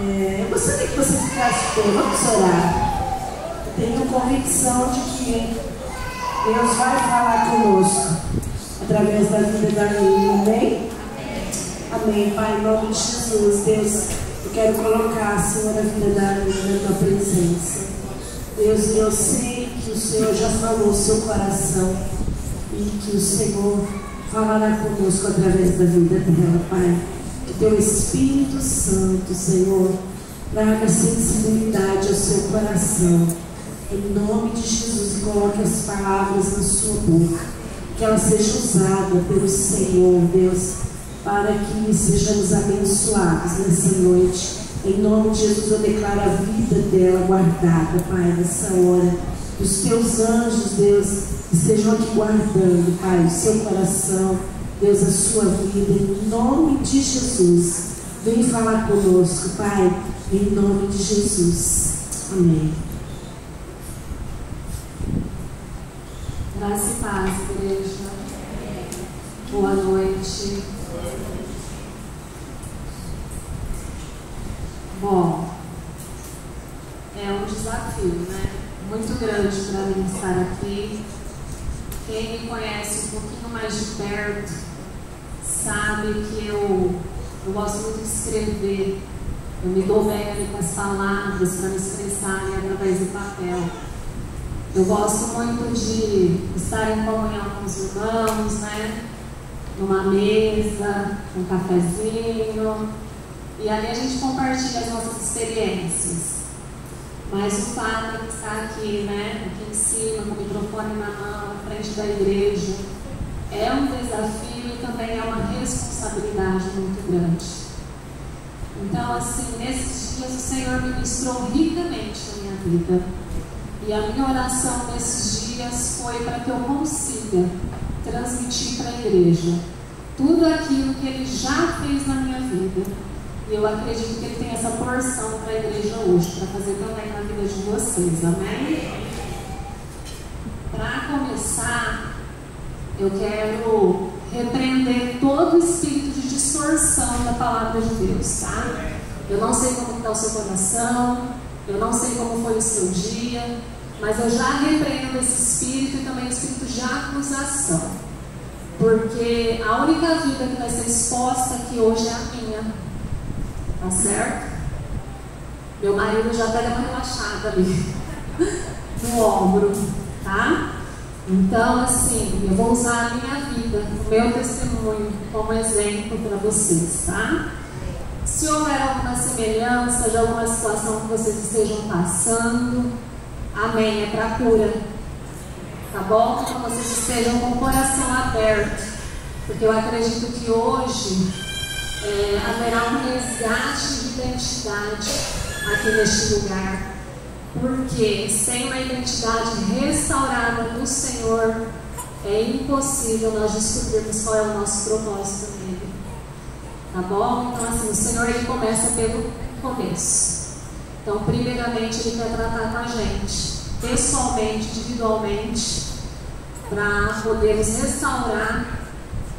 Eu gostaria que você ficasse de pé, vamos orar. Eu tenho convicção de que Deus vai falar conosco através da vida da menina, amém? Amém, Pai, em nome de Jesus. Deus, eu quero colocar, Senhor, a vida da menina na tua presença. Deus, eu sei que o Senhor já falou o seu coração e que o Senhor falará conosco através da vida dela, Pai. Que teu Espírito Santo, Senhor, traga sensibilidade ao seu coração. Em nome de Jesus, coloque as palavras na sua boca. Que ela seja usada pelo Senhor, Deus, para que sejamos abençoados nessa noite. Em nome de Jesus, eu declaro a vida dela guardada, Pai, nessa hora. Os teus anjos, Deus, estejam aqui guardando, Pai, o seu coração, Deus, a sua vida, em nome de Jesus. Vem falar conosco, Pai, em nome de Jesus. Amém. Graça e paz, igreja. Boa noite. Bom, é um desafio, né? Muito grande para mim estar aqui. Quem me conhece um pouquinho mais de perto sabe que eu gosto muito de escrever. Eu me dou bem ali com as palavras para me expressarem através do papel. Eu gosto muito de estar em comunhão com os irmãos, né? Numa mesa, um cafezinho. E ali a gente compartilha as nossas experiências. Mas o fato de estar aqui, né? Aqui em cima, com o microfone na mão, na frente da igreja, é um desafio e também é uma responsabilidade muito grande. Então, assim, nesses dias o Senhor me ministrou ricamente na minha vida. E a minha oração nesses dias foi para que eu consiga transmitir para a igreja tudo aquilo que Ele já fez na minha vida. E eu acredito que Ele tem essa porção para a igreja hoje, para fazer também na vida de vocês, amém? Para começar, eu quero repreender todo o espírito de distorção da palavra de Deus, tá? Eu não sei como está o seu coração, eu não sei como foi o seu dia, mas eu já repreendo esse espírito e também o espírito de acusação. Porque a única vida que vai ser exposta aqui hoje é a minha. Tá certo? Meu marido já pega uma relaxada ali no ombro, tá? Então, assim, eu vou usar a minha vida, o meu testemunho, como exemplo para vocês, tá? Se houver alguma semelhança de alguma situação que vocês estejam passando, amém, é para cura, tá bom? Então vocês estejam com o coração aberto, porque eu acredito que hoje haverá um resgate de identidade aqui neste lugar, porque sem uma identidade restaurada no Senhor é impossível nós descobrirmos qual é o nosso propósito nele, tá bom? Então assim, o Senhor ele começa pelo começo. Então primeiramente Ele quer tratar com a gente pessoalmente, individualmente, para poder nos restaurar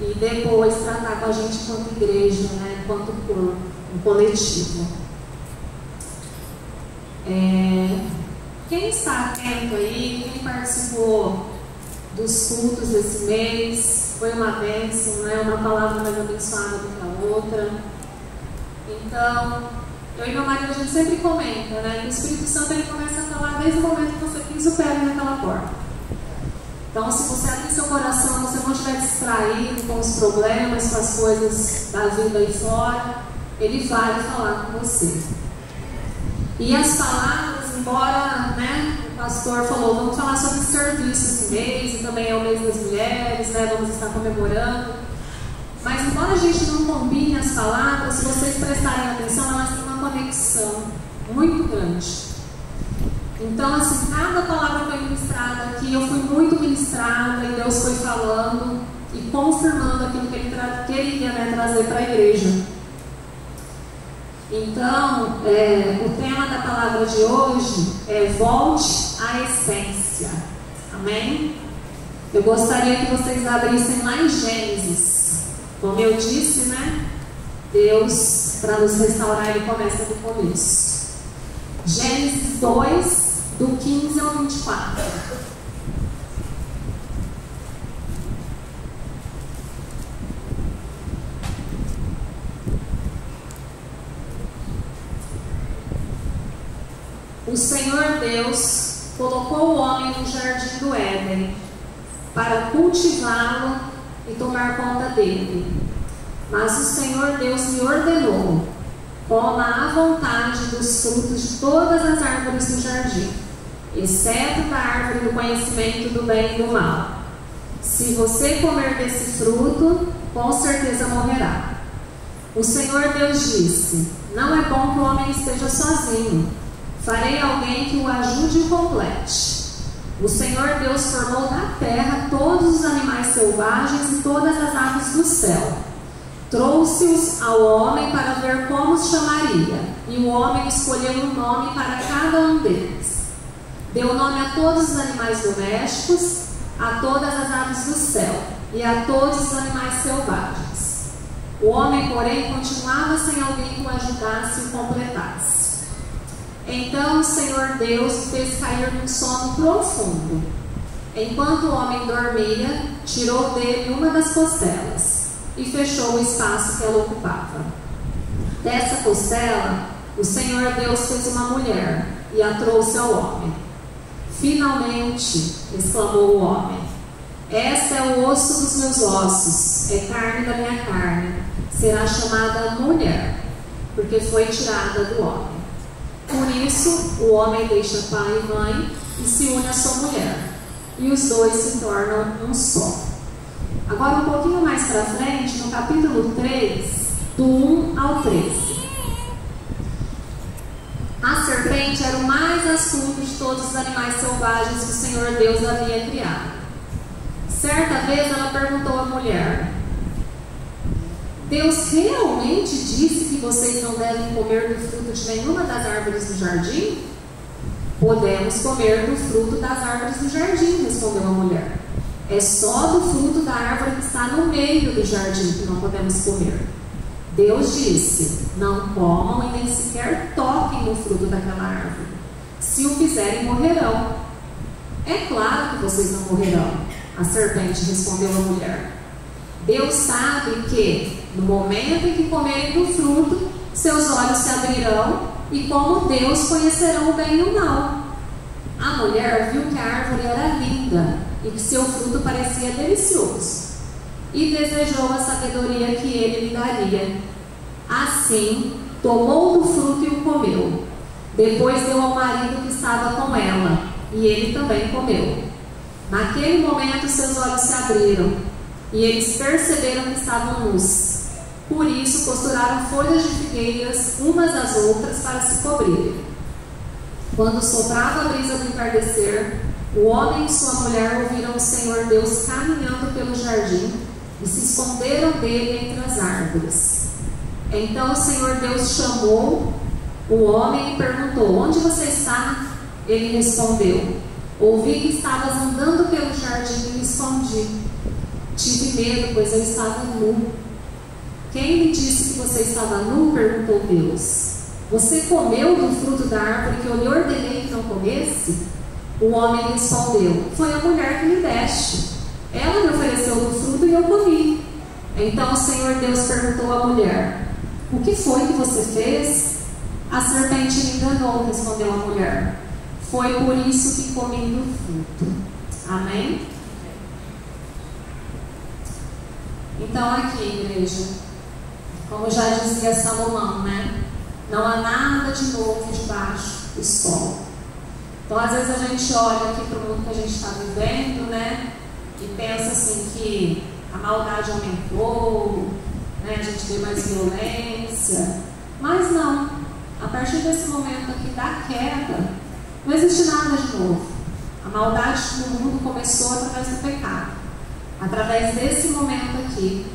e depois tratar com a gente enquanto igreja, né, enquanto corpo, um coletivo. Quem está atento aí, quem participou dos cultos desse mês, foi uma bênção, né, uma palavra mais abençoada do que a outra. Então, eu e meu marido, a gente sempre comenta, né, que o Espírito Santo ele começa a falar desde o momento que você pisa o pé naquela porta. Então, se você abrir seu coração, você não estiver distraído com os problemas, com as coisas da vida aí fora, Ele vai falar com você. E as palavras, embora, né, o pastor falou, vamos falar sobre serviço esse mês, e também é o mês das mulheres, né, vamos estar comemorando. Mas embora a gente não combine as palavras, se vocês prestarem atenção, elas têm uma conexão muito grande. Então, assim, cada palavra foi ministrada aqui, eu fui muito ministrada e Deus foi falando e confirmando aquilo que Ele queria, né, trazer para a igreja. Então, o tema da palavra de hoje é volte à essência. Amém? Eu gostaria que vocês abrissem lá em Gênesis. Como eu disse, né? Deus, para nos restaurar, Ele começa do começo. Gênesis 2, do 15 ao 24. O Senhor Deus colocou o homem no jardim do Éden para cultivá-lo e tomar conta dele. Mas o Senhor Deus lhe ordenou: coma à vontade dos frutos de todas as árvores do jardim, exceto da árvore do conhecimento do bem e do mal. Se você comer desse fruto, com certeza morrerá. O Senhor Deus disse: não é bom que o homem esteja sozinho. Farei alguém que o ajude e o complete. O Senhor Deus formou da terra todos os animais selvagens e todas as aves do céu. Trouxe-os ao homem para ver como os chamaria. E o homem escolheu um nome para cada um deles. Deu nome a todos os animais domésticos, a todas as aves do céu e a todos os animais selvagens. O homem, porém, continuava sem alguém que o ajudasse e o completasse. Então o Senhor Deus o fez cair num sono profundo. Enquanto o homem dormia, tirou dele uma das costelas e fechou o espaço que ela ocupava. Dessa costela, o Senhor Deus fez uma mulher e a trouxe ao homem. Finalmente, exclamou o homem, esta é o osso dos meus ossos, é carne da minha carne, será chamada mulher, porque foi tirada do homem. Por isso, o homem deixa pai e mãe e se une à sua mulher, e os dois se tornam um só. Agora, um pouquinho mais para frente, no capítulo 3, do 1 ao 13. A serpente era o mais astuto de todos os animais selvagens que o Senhor Deus havia criado. Certa vez ela perguntou à mulher: Deus realmente disse que vocês não devem comer do fruto de nenhuma das árvores do jardim? Podemos comer do fruto das árvores do jardim, respondeu a mulher. É só do fruto da árvore que está no meio do jardim que não podemos comer. Deus disse: não comam e nem sequer toquem no fruto daquela árvore. Se o fizerem, morrerão. É claro que vocês não morrerão, a serpente respondeu a mulher. Deus sabe que, no momento em que comerem do fruto, seus olhos se abrirão e, como Deus, conhecerão o bem e o mal. A mulher viu que a árvore era linda e que seu fruto parecia delicioso, e desejou a sabedoria que ele lhe daria. Assim, tomou do fruto e o comeu. Depois deu ao marido que estava com ela, e ele também comeu. Naquele momento, seus olhos se abriram, e eles perceberam que estavam nus. Por isso, costuraram folhas de figueiras umas às outras para se cobrirem. Quando soprava a brisa do entardecer, o homem e sua mulher ouviram o Senhor Deus caminhando pelo jardim e se esconderam dele entre as árvores. Então o Senhor Deus chamou o homem e perguntou: onde você está? Ele respondeu: ouvi que estavas andando pelo jardim e me escondi. Tive medo, pois eu estava nu. Quem lhe disse que você estava nu? Perguntou Deus. Você comeu do fruto da árvore que eu lhe ordenei que não comesse? O homem respondeu: foi a mulher que me deste. Ela me ofereceu do fruto e eu comi. Então o Senhor Deus perguntou à mulher: o que foi que você fez? A serpente me enganou, respondeu a mulher. Foi por isso que comi do fruto. Amém? Então aqui, igreja, como já dizia Salomão, né? Não há nada de novo debaixo do sol. Então, às vezes a gente olha aqui para o mundo que a gente está vivendo, né? E pensa assim que a maldade aumentou, né? A gente vê mais violência. Mas não. A partir desse momento aqui da queda, não existe nada de novo. A maldade no mundo começou através do pecado. Através desse momento aqui.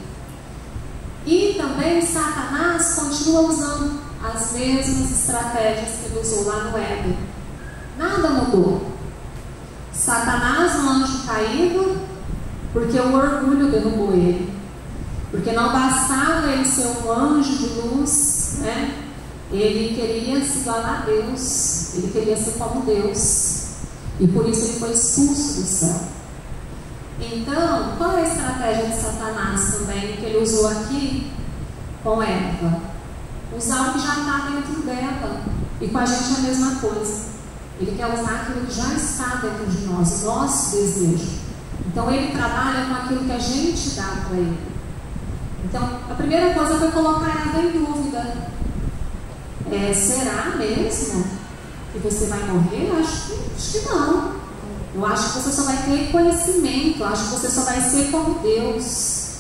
E também Satanás continua usando as mesmas estratégias que ele usou lá no Éden. Nada mudou. Satanás, um anjo caído, porque o orgulho derrubou ele. Porque não bastava ele ser um anjo de luz, né? Ele queria se igualar a Deus, ele queria ser como Deus, e por isso ele foi expulso do céu. Então, qual é a estratégia de Satanás também, que ele usou aqui com Eva? Usar o que já está dentro dela, e com a gente é a mesma coisa. Ele quer usar aquilo que já está dentro de nós, o nosso desejo. Então ele trabalha com aquilo que a gente dá para ele. Então, a primeira coisa foi colocar Eva em dúvida. Será mesmo que você vai morrer? Acho que não. Eu acho que você só vai ter conhecimento. Eu acho que você só vai ser como Deus.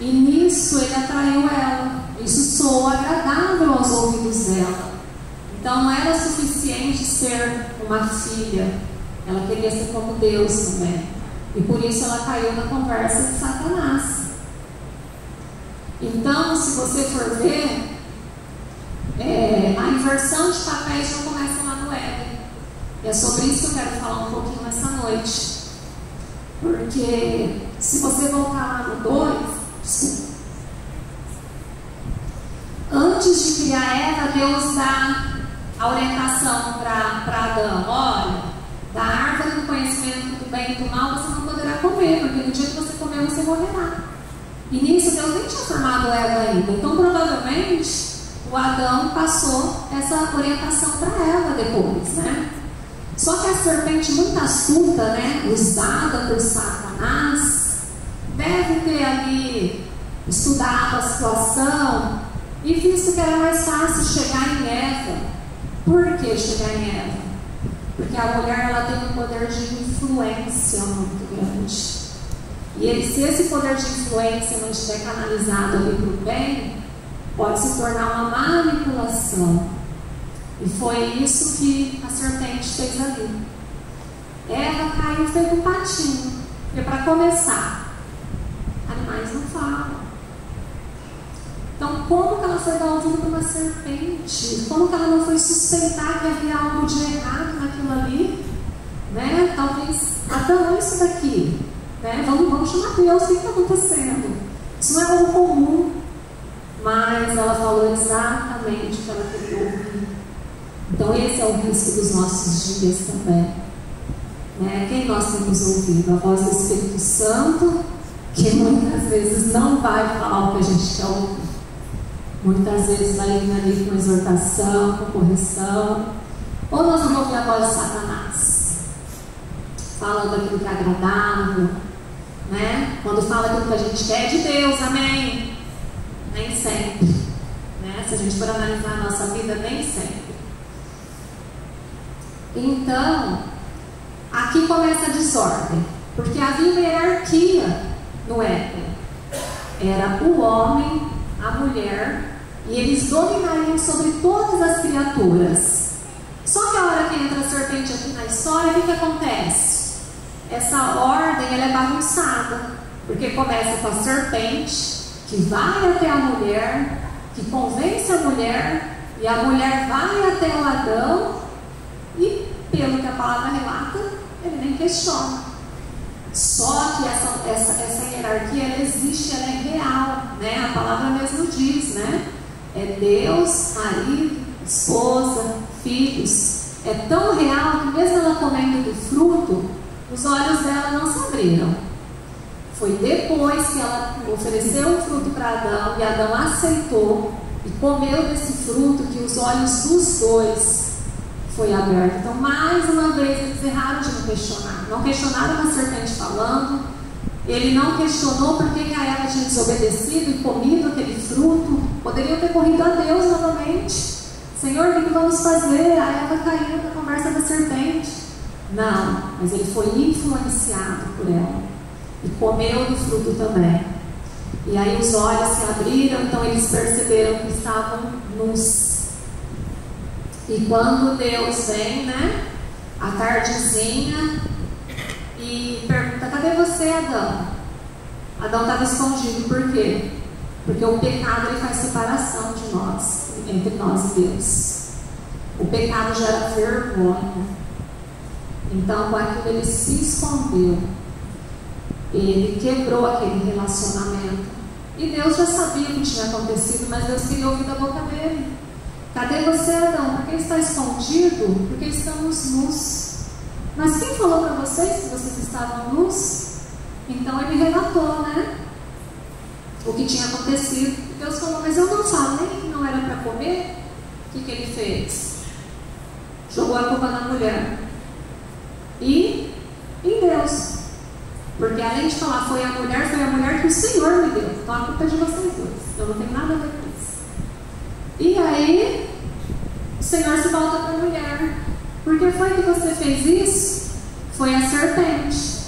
E nisso ele atraiu ela. Isso soou agradável aos ouvidos dela. Então não era suficiente ser uma filha. Ela queria ser como Deus também. E por isso ela caiu na conversa de Satanás. Então, se você for ver, a inversão de papéis já começa lá no Éden. E é sobre isso que eu quero falar um pouquinho essa noite. Porque se você voltar lá no 2, antes de criar Eva, Deus dá a orientação para Adão: olha, da árvore do conhecimento do bem e do mal você não poderá comer, porque no dia que você comer você morrerá. E nisso Deus nem tinha formado Eva ainda. Então provavelmente o Adão passou essa orientação para Eva depois, né? Só que a serpente muito astuta, né, usada por Satanás, deve ter ali estudado a situação e visto que era mais fácil chegar em Eva. Por que chegar em Eva? Porque a mulher ela tem um poder de influência muito grande. E se esse poder de influência não estiver canalizado ali para o bem, pode se tornar uma manipulação. E foi isso que a serpente fez ali. Eva caiu e fez um patinho. Porque para começar, animais não falam. Então como que ela foi dar ouvido para uma serpente? Como que ela não foi suspeitar que havia algo de errado naquilo ali? Né? Talvez, Adão, isso daqui. Né? Vamos chamar Deus, o que está acontecendo? Isso não é algo comum. Mas ela falou exatamente o que ela queria ouvir. Então esse é o risco dos nossos dias também, né? Quem nós temos ouvido? A voz do Espírito Santo, que muitas vezes não vai falar o que a gente quer ouvir. Muitas vezes vai vir ali com exortação, com correção. Ou nós vamos ouvir a voz de Satanás, falando aquilo que é agradável, né? Quando fala aquilo que a gente quer de Deus, amém? Nem sempre, né? Se a gente for analisar a nossa vida, nem sempre. Então, aqui começa a desordem, porque havia uma hierarquia no Éden. Era o homem, a mulher, e eles dominariam sobre todas as criaturas. Só que a hora que entra a serpente aqui na história, o que acontece? Essa ordem ela é bagunçada, porque começa com a serpente, que vai até a mulher, que convence a mulher, e a mulher vai até o Adão, e pelo que a palavra relata, ele nem questiona. Só que essa hierarquia ela existe, ela é real, né? A palavra mesmo diz, né? É Deus, marido, esposa, filhos. É tão real que mesmo ela comendo do fruto, os olhos dela não se abriram. Foi depois que ela ofereceu o fruto para Adão e Adão aceitou e comeu desse fruto que os olhos dos dois foi aberto. Então, mais uma vez, eles erraram de não questionar. Não questionaram a serpente falando. Ele não questionou por que a Eva tinha desobedecido e comido aquele fruto. Poderiam ter corrido a Deus novamente. Senhor, o que vamos fazer? A Eva caiu na conversa da serpente. Não, mas ele foi influenciado por ela. E comeu do fruto também. E aí os olhos se abriram, então eles perceberam que estavam nus. E quando Deus vem, né, à tardezinha, e pergunta: cadê você, Adão? Adão estava escondido, por quê? Porque o pecado ele faz separação de nós, entre nós e Deus. O pecado gera vergonha. Então, com aquilo ele se escondeu. Ele quebrou aquele relacionamento. E Deus já sabia o que tinha acontecido, mas Deus queria ouvir da boca dele. Cadê você, Adão? Por que está escondido? Porque estamos nus. Mas quem falou para vocês que vocês estavam nus? Então ele relatou, né? O que tinha acontecido. Deus falou, mas eu não falei que não era para comer? O que ele fez? Jogou a culpa na mulher. E em Deus. Porque além de falar foi a mulher que o Senhor me deu. Então a culpa é de vocês dois. Eu não tenho nada a ver com isso. E aí, o Senhor se volta para a mulher. Por que foi que você fez isso? Foi a serpente.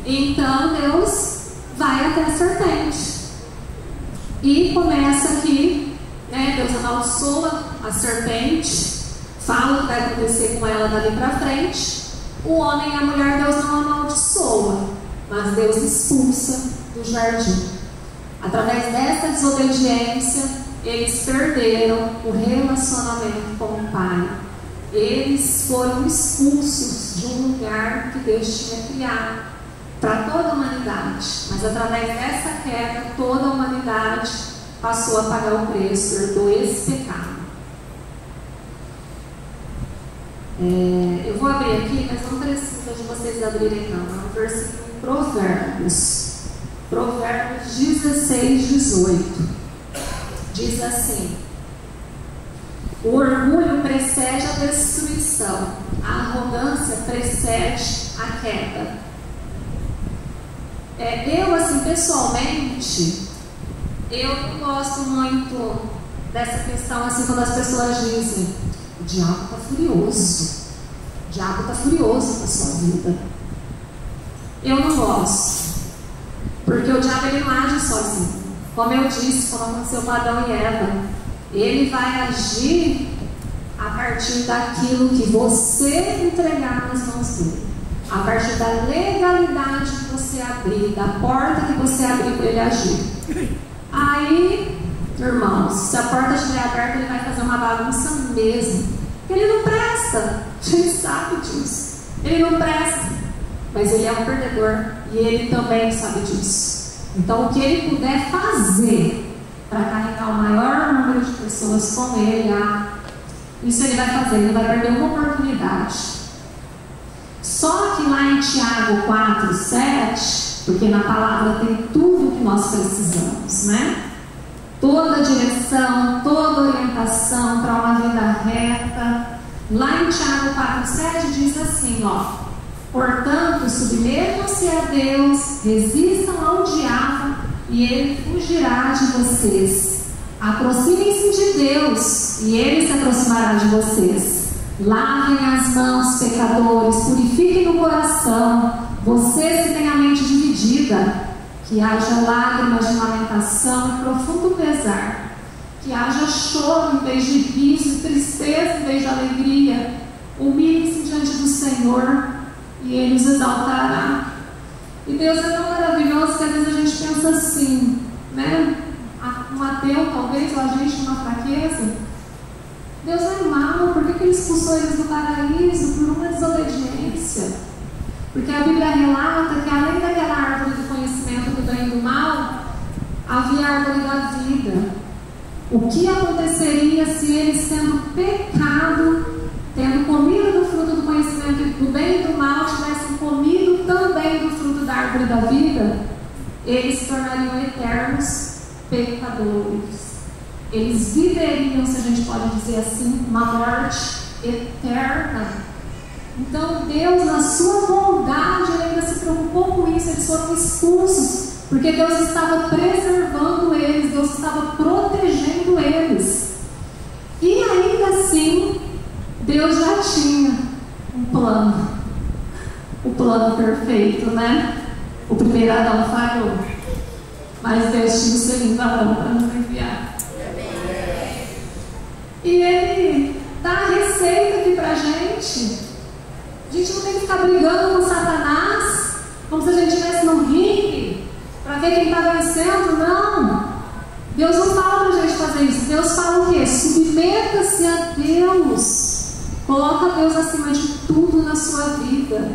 Então Deus vai até a serpente. E começa aqui, né? Deus amaldiçoa a serpente. Fala o que vai acontecer com ela dali para frente. O homem e a mulher, Deus não amaldiçoa, mas Deus expulsa do jardim. Através dessa desobediência, eles perderam o relacionamento com o Pai. Eles foram expulsos de um lugar que Deus tinha criado para toda a humanidade. Mas através dessa queda, toda a humanidade passou a pagar o preço, herdou esse pecado. Eu vou abrir aqui, mas não precisa de vocês abrirem não. É um versículo em Provérbios. Provérbios 16, 18. Diz assim: o orgulho precede a destruição, a arrogância precede a queda. Eu, assim, pessoalmente, eu não gosto muito dessa questão, assim, quando as pessoas dizem: o diabo está furioso. O diabo está furioso na sua vida. Eu não gosto. Porque o diabo, ele não age sozinho. Como eu disse, como aconteceu com Adão e Eva, ele vai agir a partir daquilo que você entregar nas mãos dele. A partir da legalidade que você abrir, da porta que você abrir para ele agir. Aí, irmãos, se a porta estiver aberta, ele vai fazer uma bagunça mesmo. Porque ele não presta. A gente sabe disso. Ele não presta. Mas ele é um perdedor. E ele também sabe disso. Então, o que ele puder fazer para carregar o maior número de pessoas com ele, isso ele vai fazer. Ele vai perder uma oportunidade. Só que lá em Tiago 4, 7, porque na palavra tem tudo o que nós precisamos, né? Toda direção, toda orientação para uma vida reta. Lá em Tiago 4, 7 diz assim, ó: portanto, submetam-se a Deus, resistam ao diabo e ele fugirá de vocês. Aproximem-se de Deus e ele se aproximará de vocês. Lavem as mãos, pecadores, purifiquem o coração, vocês que têm a mente dividida. Que haja lágrimas de lamentação e profundo pesar. Que haja choro em vez de riso, tristeza em vez de alegria. Humilhem-se diante do Senhor e Ele os exaltará. E Deus é tão maravilhoso que às vezes a gente pensa assim, né? Um ateu, talvez, ou a gente numa fraqueza. Deus é mau, por que Ele expulsou eles do paraíso? Por uma desobediência. Porque a Bíblia relata que além daquela árvore do conhecimento do bem e do mal, havia a árvore da vida. O que aconteceria se eles, tendo pecado, tendo comido do fruto do conhecimento do bem e do mal, tivessem comido também do fruto da árvore da vida? Eles se tornariam eternos pecadores. Eles viveriam, se a gente pode dizer assim, uma morte eterna. Então Deus, na sua bondade, Ele ainda se preocupou com isso. Eles foram expulsos porque Deus estava preservando eles, Deus estava protegendo eles. E ainda assim, Deus já tinha um plano, o plano perfeito, né? O primeiro Adão falhou, mas Deus tinha o segundo Adão para nos enviar. E Ele dá a receita aqui para a gente. A gente não tem que ficar brigando com Satanás, como se a gente estivesse no ringue, para ver quem está vencendo. Não. Deus não fala para a gente fazer isso. Deus fala o quê? Submeta-se a Deus. Coloca Deus acima de tudo na sua vida.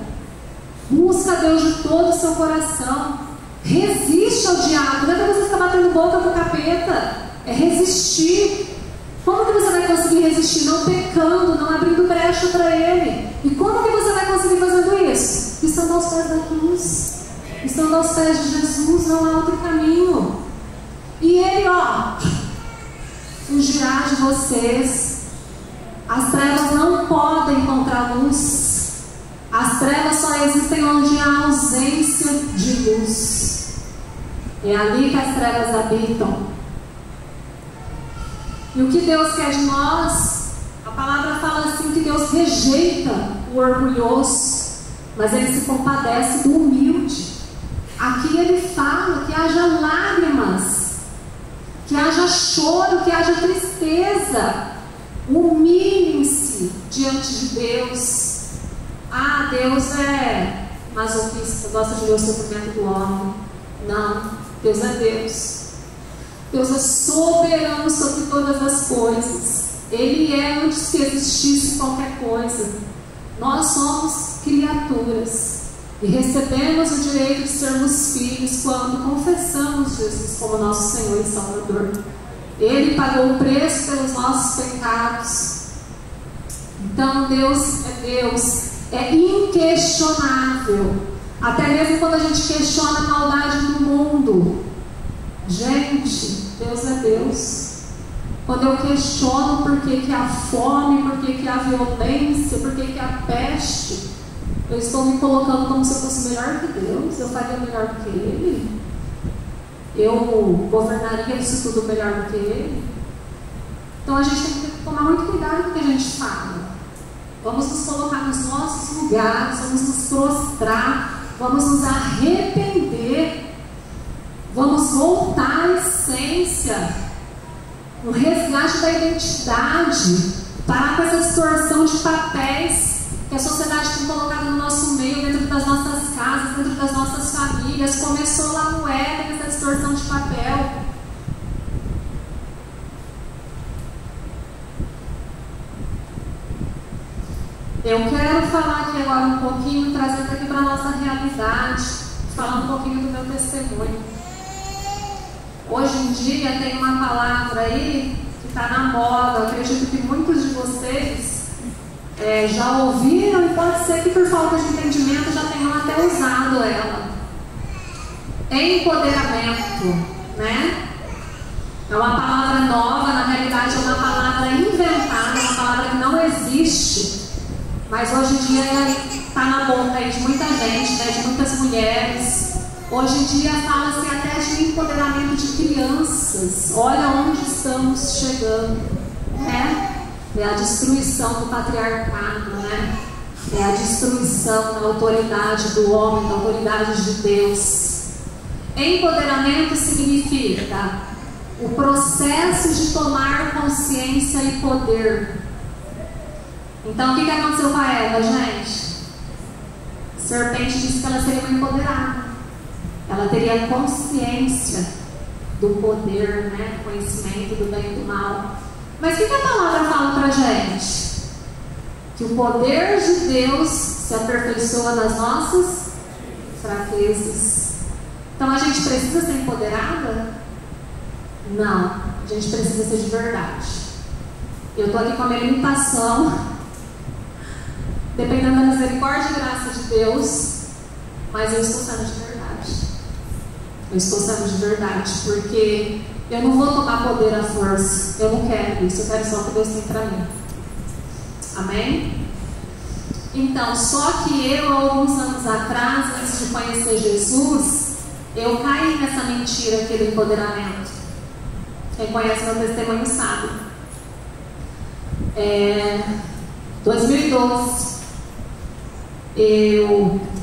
Busca Deus de todo o seu coração. Resiste ao diabo. Não é para você ficar batendo boca com o capeta. É resistir. Como que você vai conseguir resistir? Não pecando, não abrindo brecha para ele. E como que você vai conseguir fazendo isso? Estando aos pés da cruz. Estando aos pés de Jesus, não há outro caminho. E ele, fugirá de vocês. As trevas não podem encontrar luz. As trevas só existem onde há ausência de luz. É ali que as trevas habitam. E o que Deus quer de nós? A palavra fala assim que Deus rejeita o orgulhoso, mas Ele se compadece do humilde. Aqui Ele fala que haja lágrimas, que haja choro, que haja tristeza. Humilhem-se diante de Deus. Deus é masoquista, gosta de ver o sofrimento do homem. Não, Deus é Deus. Deus é soberano sobre todas as coisas. Ele é antes que existisse qualquer coisa. Nós somos criaturas e recebemos o direito de sermos filhos quando confessamos Jesus como nosso Senhor e Salvador. Ele pagou o preço pelos nossos pecados. Então Deus é Deus, é inquestionável. Até mesmo quando a gente questiona a maldade do mundo, gente, Deus é Deus. Quando eu questiono por que há fome, por que há violência, por que há peste, eu estou me colocando como se eu fosse melhor que Deus. Eu faria melhor do que Ele. Eu governaria isso tudo melhor do que Ele. Então a gente tem que tomar muito cuidado com o que a gente fala. Vamos nos colocar nos nossos lugares, vamos nos prostrar, vamos nos arrepender, vamos voltar à essência, no resgate da identidade, parar com essa distorção de papéis que a sociedade tem colocado no nosso meio, dentro das nossas casas, dentro das nossas famílias. Começou lá no Éden, essa distorção de papel. Eu quero falar aqui agora um pouquinho, trazendo aqui para a nossa realidade, falar um pouquinho do meu testemunho. Hoje em dia tem uma palavra aí que está na moda. Eu acredito que muitos de vocês já ouviram e pode ser que por falta de entendimento já tenham até usado ela. Empoderamento, né? É uma palavra nova, na realidade é uma palavra inventada, é uma palavra que não existe, mas hoje em dia está na boca aí de muita gente, né? De muitas mulheres. Hoje em dia fala-se até de empoderamento de crianças. Olha onde estamos chegando, né? É a destruição do patriarcado, né? É a destruição da autoridade do homem, da autoridade de Deus. Empoderamento significa o processo de tomar consciência e poder. Então, o que aconteceu com a Eva, gente? A serpente disse que ela seria uma empoderada. Ela teria consciência do poder, né? Conhecimento do bem e do mal. Mas o que a palavra fala pra gente? Que o poder de Deus se aperfeiçoa nas nossas fraquezas. Então a gente precisa ser empoderada? Não, a gente precisa ser de verdade. Eu estou aqui com a minha limitação, dependendo da misericórdia e graça de Deus, mas eu estou sendo de verdade. Eu estou sendo de verdade, porque eu não vou tomar poder à força. Eu não quero isso, eu quero só o que Deus tem para mim. Amém? Então, só que eu, alguns anos atrás, antes de conhecer Jesus, eu caí nessa mentira aqui do empoderamento. Quem conhece meu testemunho sabe. 2012,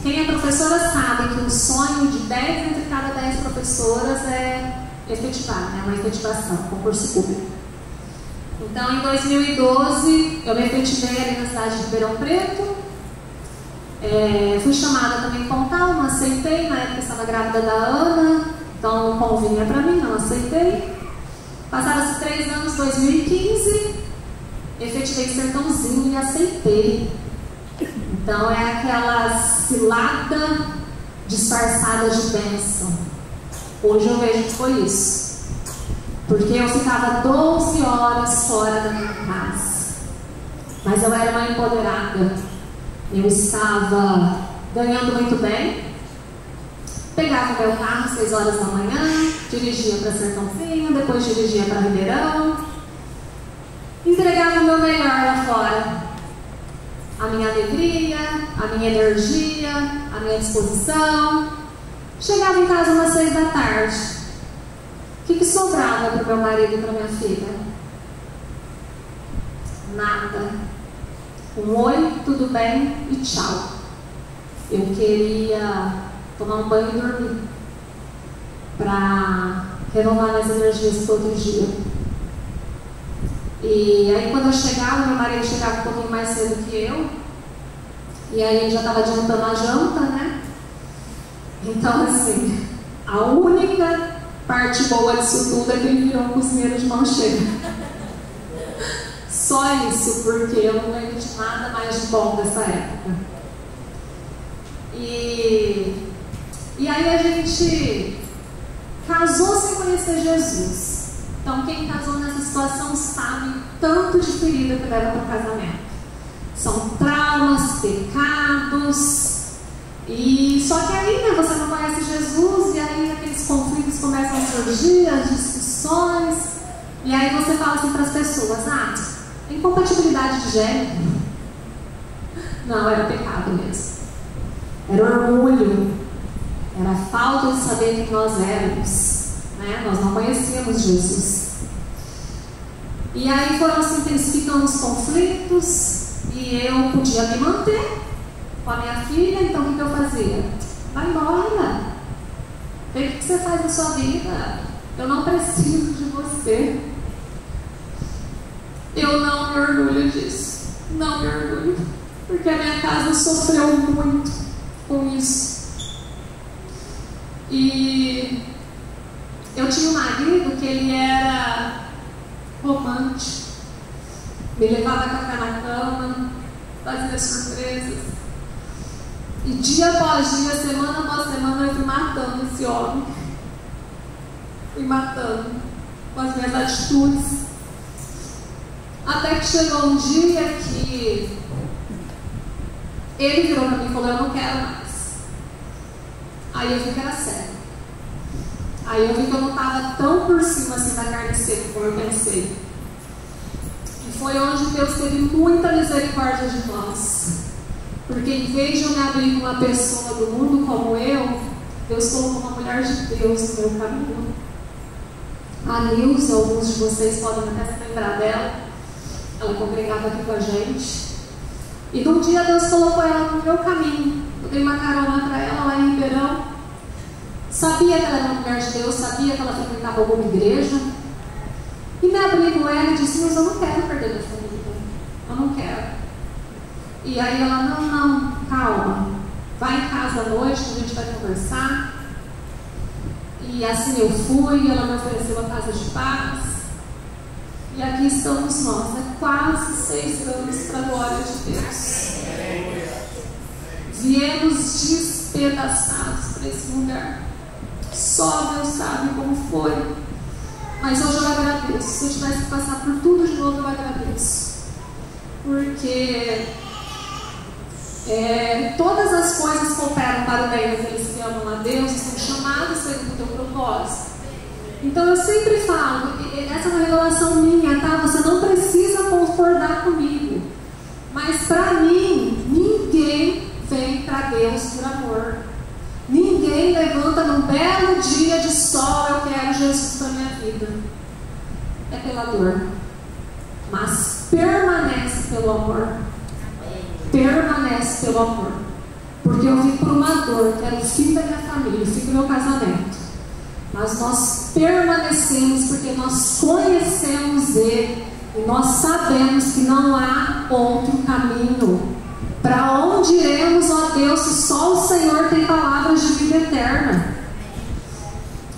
quem é professora sabe que o sonho de 10 entre cada 10 professoras é efetivar, né? Uma efetivação, concurso público. Então, em 2012, eu me efetivei ali na cidade de Ribeirão Preto. Fui chamada também em Pontal, não aceitei. Na época eu estava grávida da Ana, então não convinha para mim, não aceitei. Passaram-se 3 anos, 2015, efetivei Sertãozinho e aceitei. Então é aquela cilada disfarçada de bênção. Hoje eu vejo que foi isso. Porque eu ficava 12 horas fora da minha casa. Mas eu era uma empoderada. Eu estava ganhando muito bem. Pegava o meu carro às 6 horas da manhã, dirigia para Sertãozinho, depois dirigia para Ribeirão. Entregava o meu melhor lá fora. A minha alegria, a minha energia, a minha disposição. Chegava em casa umas 6 da tarde. O que sobrava para o meu marido e para minha filha? Nada. Um oi, tudo bem e tchau. Eu queria tomar um banho e dormir para renovar minhas energias para outro dia. E aí quando eu chegava, meu marido chegava um pouquinho mais cedo que eu, e aí ele já estava adiantando a janta, né? Então assim, a única parte boa disso tudo é que ele virou um cozinheiro de mão cheia. Só isso, porque eu não lembro de nada mais de bom dessa época. E aí a gente casou sem conhecer Jesus. Então quem casou nessa situação sabe tanto de ferida que leva para o casamento. São traumas, pecados. E só que aí, né, você não conhece Jesus, e aí aqueles conflitos começam a surgir, as discussões. E aí você fala assim para as pessoas: incompatibilidade de gênero. Não, era pecado mesmo. Era orgulho. Era falta de saber quem nós éramos, né? Nós não conhecíamos Jesus. E aí foram se intensificando os conflitos, e eu podia me manter com a minha filha. Então o que eu fazia? Vai embora. Vê o que você faz na sua vida. Eu não preciso de você. Eu não me orgulho disso. Não me orgulho. Porque a minha casa sofreu muito com isso. E eu tinha um marido que ele era romântico. Me levava a café na cama, fazia surpresas. E dia após dia, semana após semana, eu fui matando esse homem. Fui matando com as minhas atitudes. Até que chegou um dia que ele virou para mim e falou: eu não quero mais. Aí eu vi que era sério. Aí eu vi que eu não estava tão por cima assim da carne seca como eu pensei. E foi onde Deus teve muita misericórdia de nós. Porque em vez de eu me abrir com uma pessoa do mundo como eu, Deus colocou uma mulher de Deus no meu caminho. A Nilza, alguns de vocês podem até se lembrar dela. Ela congregava aqui com a gente. E num dia Deus colocou ela no meu caminho. Eu dei uma carona para ela lá em Ribeirão. Sabia que ela era uma mulher de Deus, sabia que ela frequentava alguma igreja. E me abri com ela e disse: mas eu não quero perder minha família. Eu não quero. E aí ela: não, calma. Vai em casa à noite, a gente vai conversar. E assim eu fui, ela me ofereceu a casa de paz. E aqui estamos nós, quase 6 anos para a glória de Deus. Viemos despedaçados para esse lugar. Só Deus sabe como foi. Mas hoje eu agradeço. Se eu tivesse que passar por tudo de novo, eu agradeço. Porque todas as coisas cooperam para o bem daqueles que amam a Deus e são chamados segundo o teu propósito. Então eu sempre falo, essa é uma revelação minha, tá? Você não precisa concordar comigo. Mas para mim, ninguém vem para Deus por amor. Ninguém levanta num belo dia de sol: eu quero Jesus para minha vida. É pela dor. Mas permanece pelo amor. Permanece pelo amor. Porque eu vim por uma dor, que era o fim da minha família, o fim do meu casamento. Mas nós permanecemos porque nós conhecemos Ele. E nós sabemos que não há outro caminho. Para onde iremos, ó Deus, se só o Senhor tem palavras de vida eterna?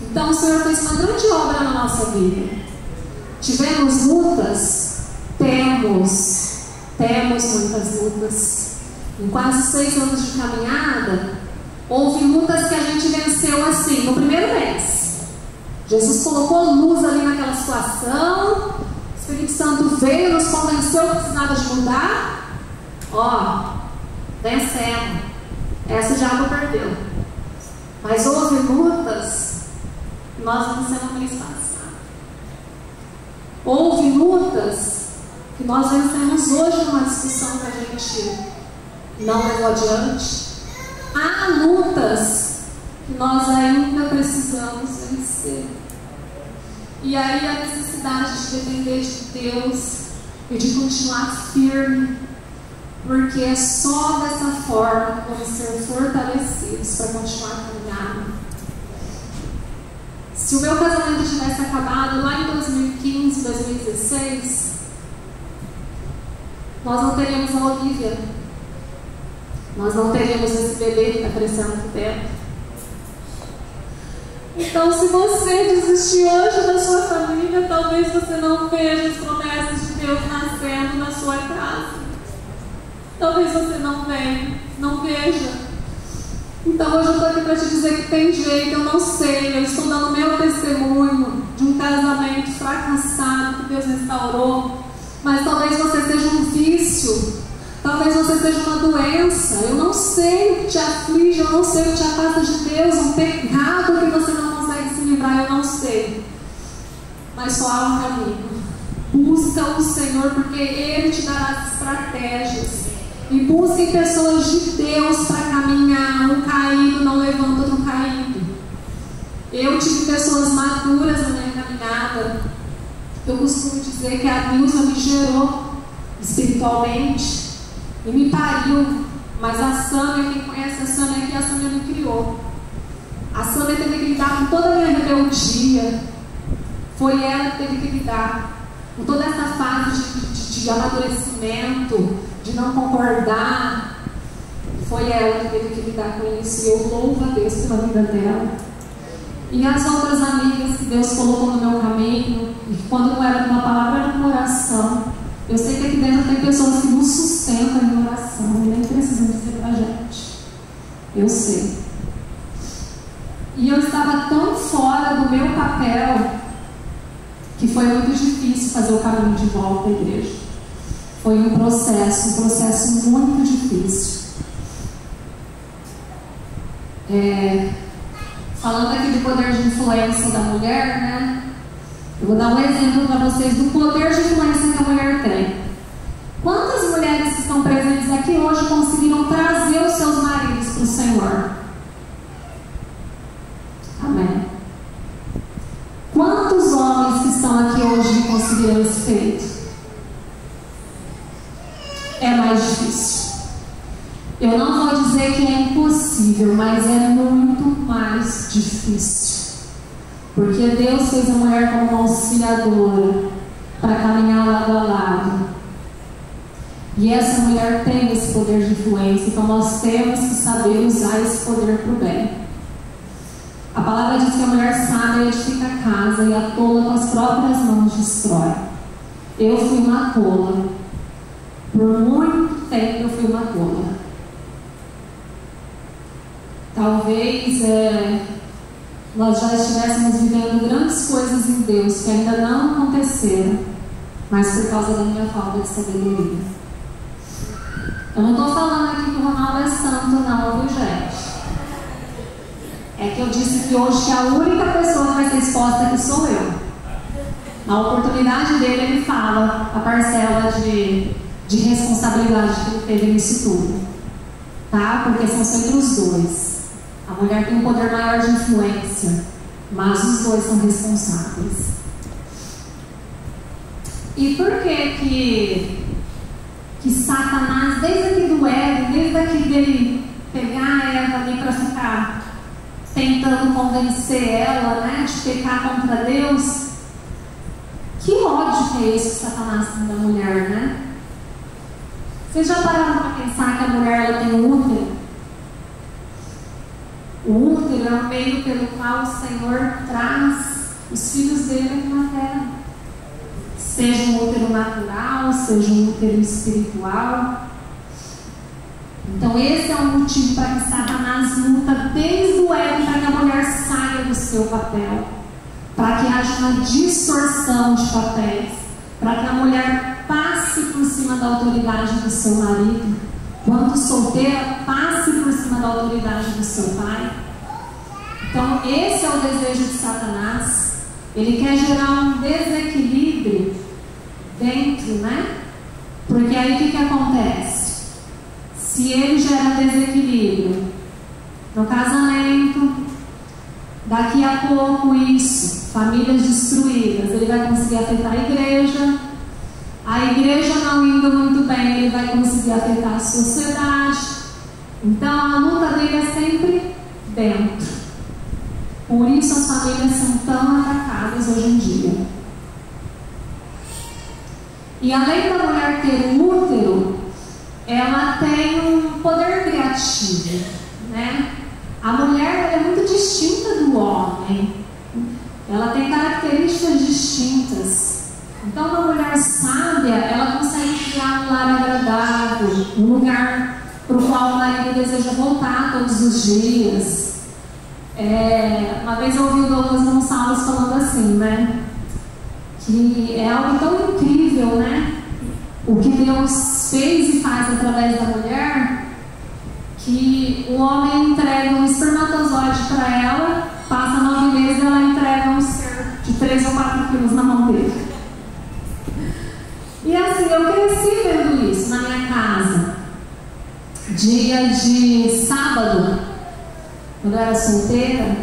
Então o Senhor fez uma grande obra na nossa vida. Tivemos lutas? Temos muitas lutas. Em quase 6 anos de caminhada, Houve lutas que a gente venceu assim, no primeiro mês. Jesus colocou luz ali naquela situação, o Espírito Santo veio, nos convenceu que precisava de mudar. Ó, vencemos. Essa o diabo perdeu. Mas houve lutas que nós vencemos no mês passado. Houve lutas que nós vencemos hoje numa discussão que a gente não levou adiante. Há lutas que nós ainda precisamos vencer. E aí a necessidade de depender de Deus e de continuar firme, porque é só dessa forma que vamos ser fortalecidos para continuar caminhando. Se o meu casamento tivesse acabado lá em 2015, 2016, nós não teríamos a Olivia, nós não teríamos esse bebê que está crescendo aqui dentro. Então, se você desistir hoje da sua família, talvez você não veja as promessas de Deus nascendo na sua casa. Talvez você não veja. Então hoje eu estou aqui para te dizer que tem jeito, eu não sei, eu estou dando meu testemunho de um casamento fracassado que Deus restaurou, mas talvez você seja um vício, talvez você seja uma doença, eu não sei o que te aflige, eu não sei o que te afasta de Deus, um pecado que você não consegue se livrar, eu não sei, mas só há um caminho. Busca o Senhor, porque Ele te dará as estratégias. E busquem pessoas de Deus para caminhar. Um caído não levanta outro caído. Eu tive pessoas maduras na minha caminhada. Eu costumo dizer que a Nilza me gerou espiritualmente e me pariu. Mas a Sâmia, quem conhece a Sâmia aqui, a Sâmia me criou. A Sâmia teve que lidar com toda a minha rebeldia. Foi ela que teve que lidar com toda essa fase de amadurecimento, de não concordar. Foi ela que teve que lidar com isso. E eu louvo a Deus pela vida dela. E as outras amigas que Deus colocou no meu caminho, e quando não era uma palavra, era uma oração. Eu sei que aqui dentro tem pessoas que nos sustentam em oração, e nem precisam dizer pra gente. Eu sei. E eu estava tão fora do meu papel que foi muito difícil fazer o caminho de volta à igreja. Foi um processo muito difícil. Falando aqui do poder de influência da mulher, né? Eu vou dar um exemplo para vocês do poder de influência que a mulher tem. Quantas mulheres que estão presentes aqui hoje conseguiram trazer os seus maridos para o Senhor? Amém. Quantos homens que estão aqui hoje conseguiram esse feito? É mais difícil. Eu não vou dizer que é impossível, mas é muito mais difícil. Porque Deus fez a mulher como uma auxiliadora para caminhar lado a lado. E essa mulher tem esse poder de influência, então nós temos que saber usar esse poder para o bem. A palavra diz que a mulher sábia edifica a casa e a tola com as próprias mãos destrói. Eu fui uma tola. Por muito tempo eu fui uma tola. Talvez nós já estivéssemos vivendo grandes coisas em Deus que ainda não aconteceram, mas por causa da minha falta de sabedoria. Eu não estou falando aqui que o Ronaldo é santo, não, viu, gente? É que eu disse que hoje que a única pessoa que vai ser exposta aqui sou eu. Na oportunidade dele, ele fala a parcela de responsabilidade que ele teve nisso tudo. Tá? Porque são sempre os dois. A mulher tem um poder maior de influência, mas os dois são responsáveis. E por que Satanás, desde aqui do Éden, desde aqui dele pegar a Eva ali para ficar tentando convencer ela, né, de pecar contra Deus, que ódio que é esse que Satanás tem da mulher, né? Vocês já pararam para pensar que a mulher ela tem um útero? O útero é o meio pelo qual o Senhor traz os filhos dele aqui na terra. Seja um útero natural, seja um útero espiritual. Então esse é o motivo para que Satanás luta desde o Éden, para que a mulher saia do seu papel, para que haja uma distorção de papéis, para que a mulher passe por cima da autoridade do seu marido, quando solteira, passe por cima da autoridade do seu pai. Então esse é o desejo de Satanás. Ele quer gerar um desequilíbrio dentro, né? Porque aí o que acontece? Se ele gera desequilíbrio no casamento, daqui a pouco isso, famílias destruídas, ele vai conseguir afetar a igreja não indo muito bem, ele vai conseguir afetar a sociedade. Então a luta dele é sempre dentro. Por isso as famílias são tão atacadas hoje em dia. E além da mulher ter um útero, ela tem um poder criativo, né? A mulher é muito distinta do homem. Ela tem características distintas. Então, uma mulher sábia, ela consegue criar um lar agradável, um lugar para o qual o marido deseja voltar todos os dias. Uma vez eu ouvi o Douglas Gonçalves falando assim, né? Que é algo tão incrível, né? O que Deus fez e faz através da mulher, que o homem entrega um espermatozoide para ela, passa 9 meses e ela entrega um ser de 3 ou 4 quilos na mão dele. E assim, eu cresci vendo isso na minha casa. Dia de sábado, quando eu era solteira,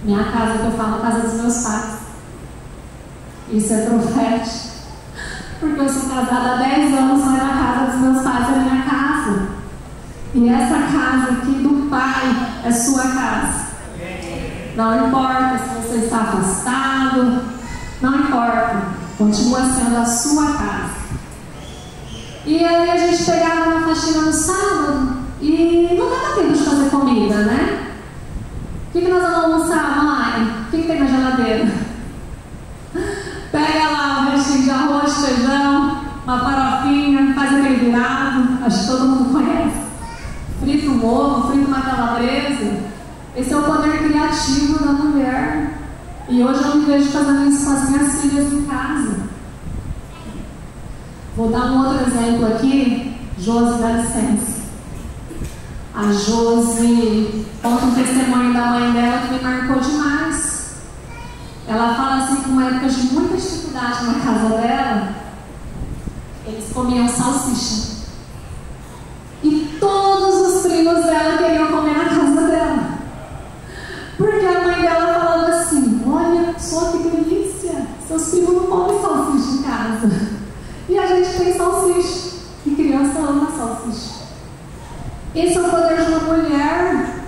minha casa, que eu falo, a casa dos meus pais. Isso é profético, porque eu sou casada há 10 anos, mas a casa dos meus pais é minha casa. E essa casa aqui do pai é sua casa. Não importa se você está afastado, não importa, continua sendo a sua casa. E aí a gente pegava na faxina no sábado e não dava tempo de fazer comida, né? O que nós vamos almoçar, mãe? O que tem na geladeira? Pega lá um restinho de arroz, feijão, uma farofinha, faz aquele virado, acho que todo mundo conhece. Frita um ovo, frita uma calabresa. Esse é o poder criativo da mulher. E hoje eu me vejo fazendo isso com as minhas filhas em casa. Vou dar um outro exemplo aqui. Josi, dá licença. A Josi conta um testemunho da mãe dela que me marcou demais. Ela fala assim que uma época de muita dificuldade na casa dela, eles comiam salsicha. E todos os primos dela queriam comer na casa dela. Porque a mãe dela falava assim: olha só que delícia, seus primos não comem salsicha em casa. E a gente tem salsicha. E criança ama salsicha. Esse é o poder de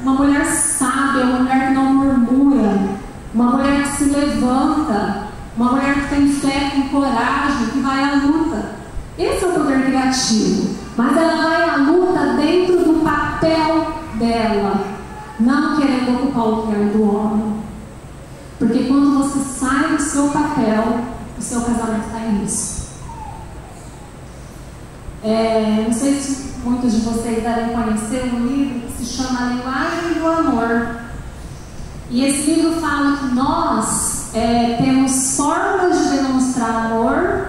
uma mulher sábia, uma mulher que não murmura. Uma mulher que se levanta, uma mulher que tem fé, com coragem, que vai à luta. Esse é o poder criativo. Mas ela vai à luta dentro do papel dela, não querendo ocupar o lugar do homem. Porque quando você sai do seu papel, o seu casamento está em risco. Não sei se muitos de vocês devem conhecer um livro que se chama A Linguagem do Amor. E esse livro fala que nós temos formas de demonstrar amor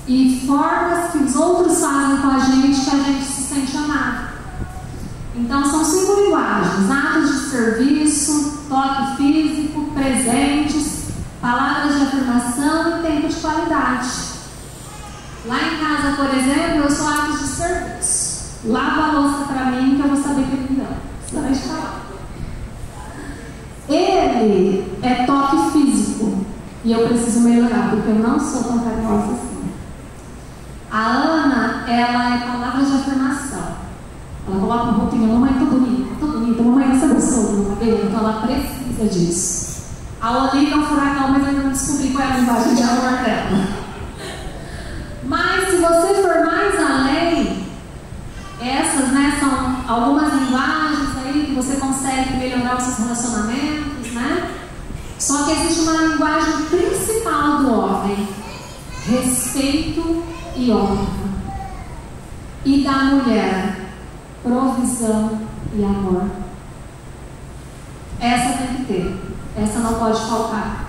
e formas que os outros fazem com a gente que a gente se sente amado. Então são 5 linguagens: atos de serviço, toque físico, presentes, palavras de afirmação e tempo de qualidade. Lá em casa, por exemplo, eu sou atos de serviço. Lava a louça para mim que eu vou saber que ele me dá. Você vai falar. Ele é toque físico. E eu preciso melhorar, porque eu não sou tão carinhosa assim. A Ana, ela é palavras de afirmação. Ela coloca uma roupinha: mamãe, tô bonita, mamãe, você gostou do meu cabelo? Então ela precisa disso. A Olivia é um furacão, mas eu ainda não descobri qual é a linguagem de amor dela. Mas se você for mais além, essas, né, são algumas linguagens aí que você consegue melhorar os seus relacionamentos, né? Só que existe uma linguagem principal do homem: respeito e honra. E da mulher: provisão e amor. Essa tem que ter, essa não pode faltar.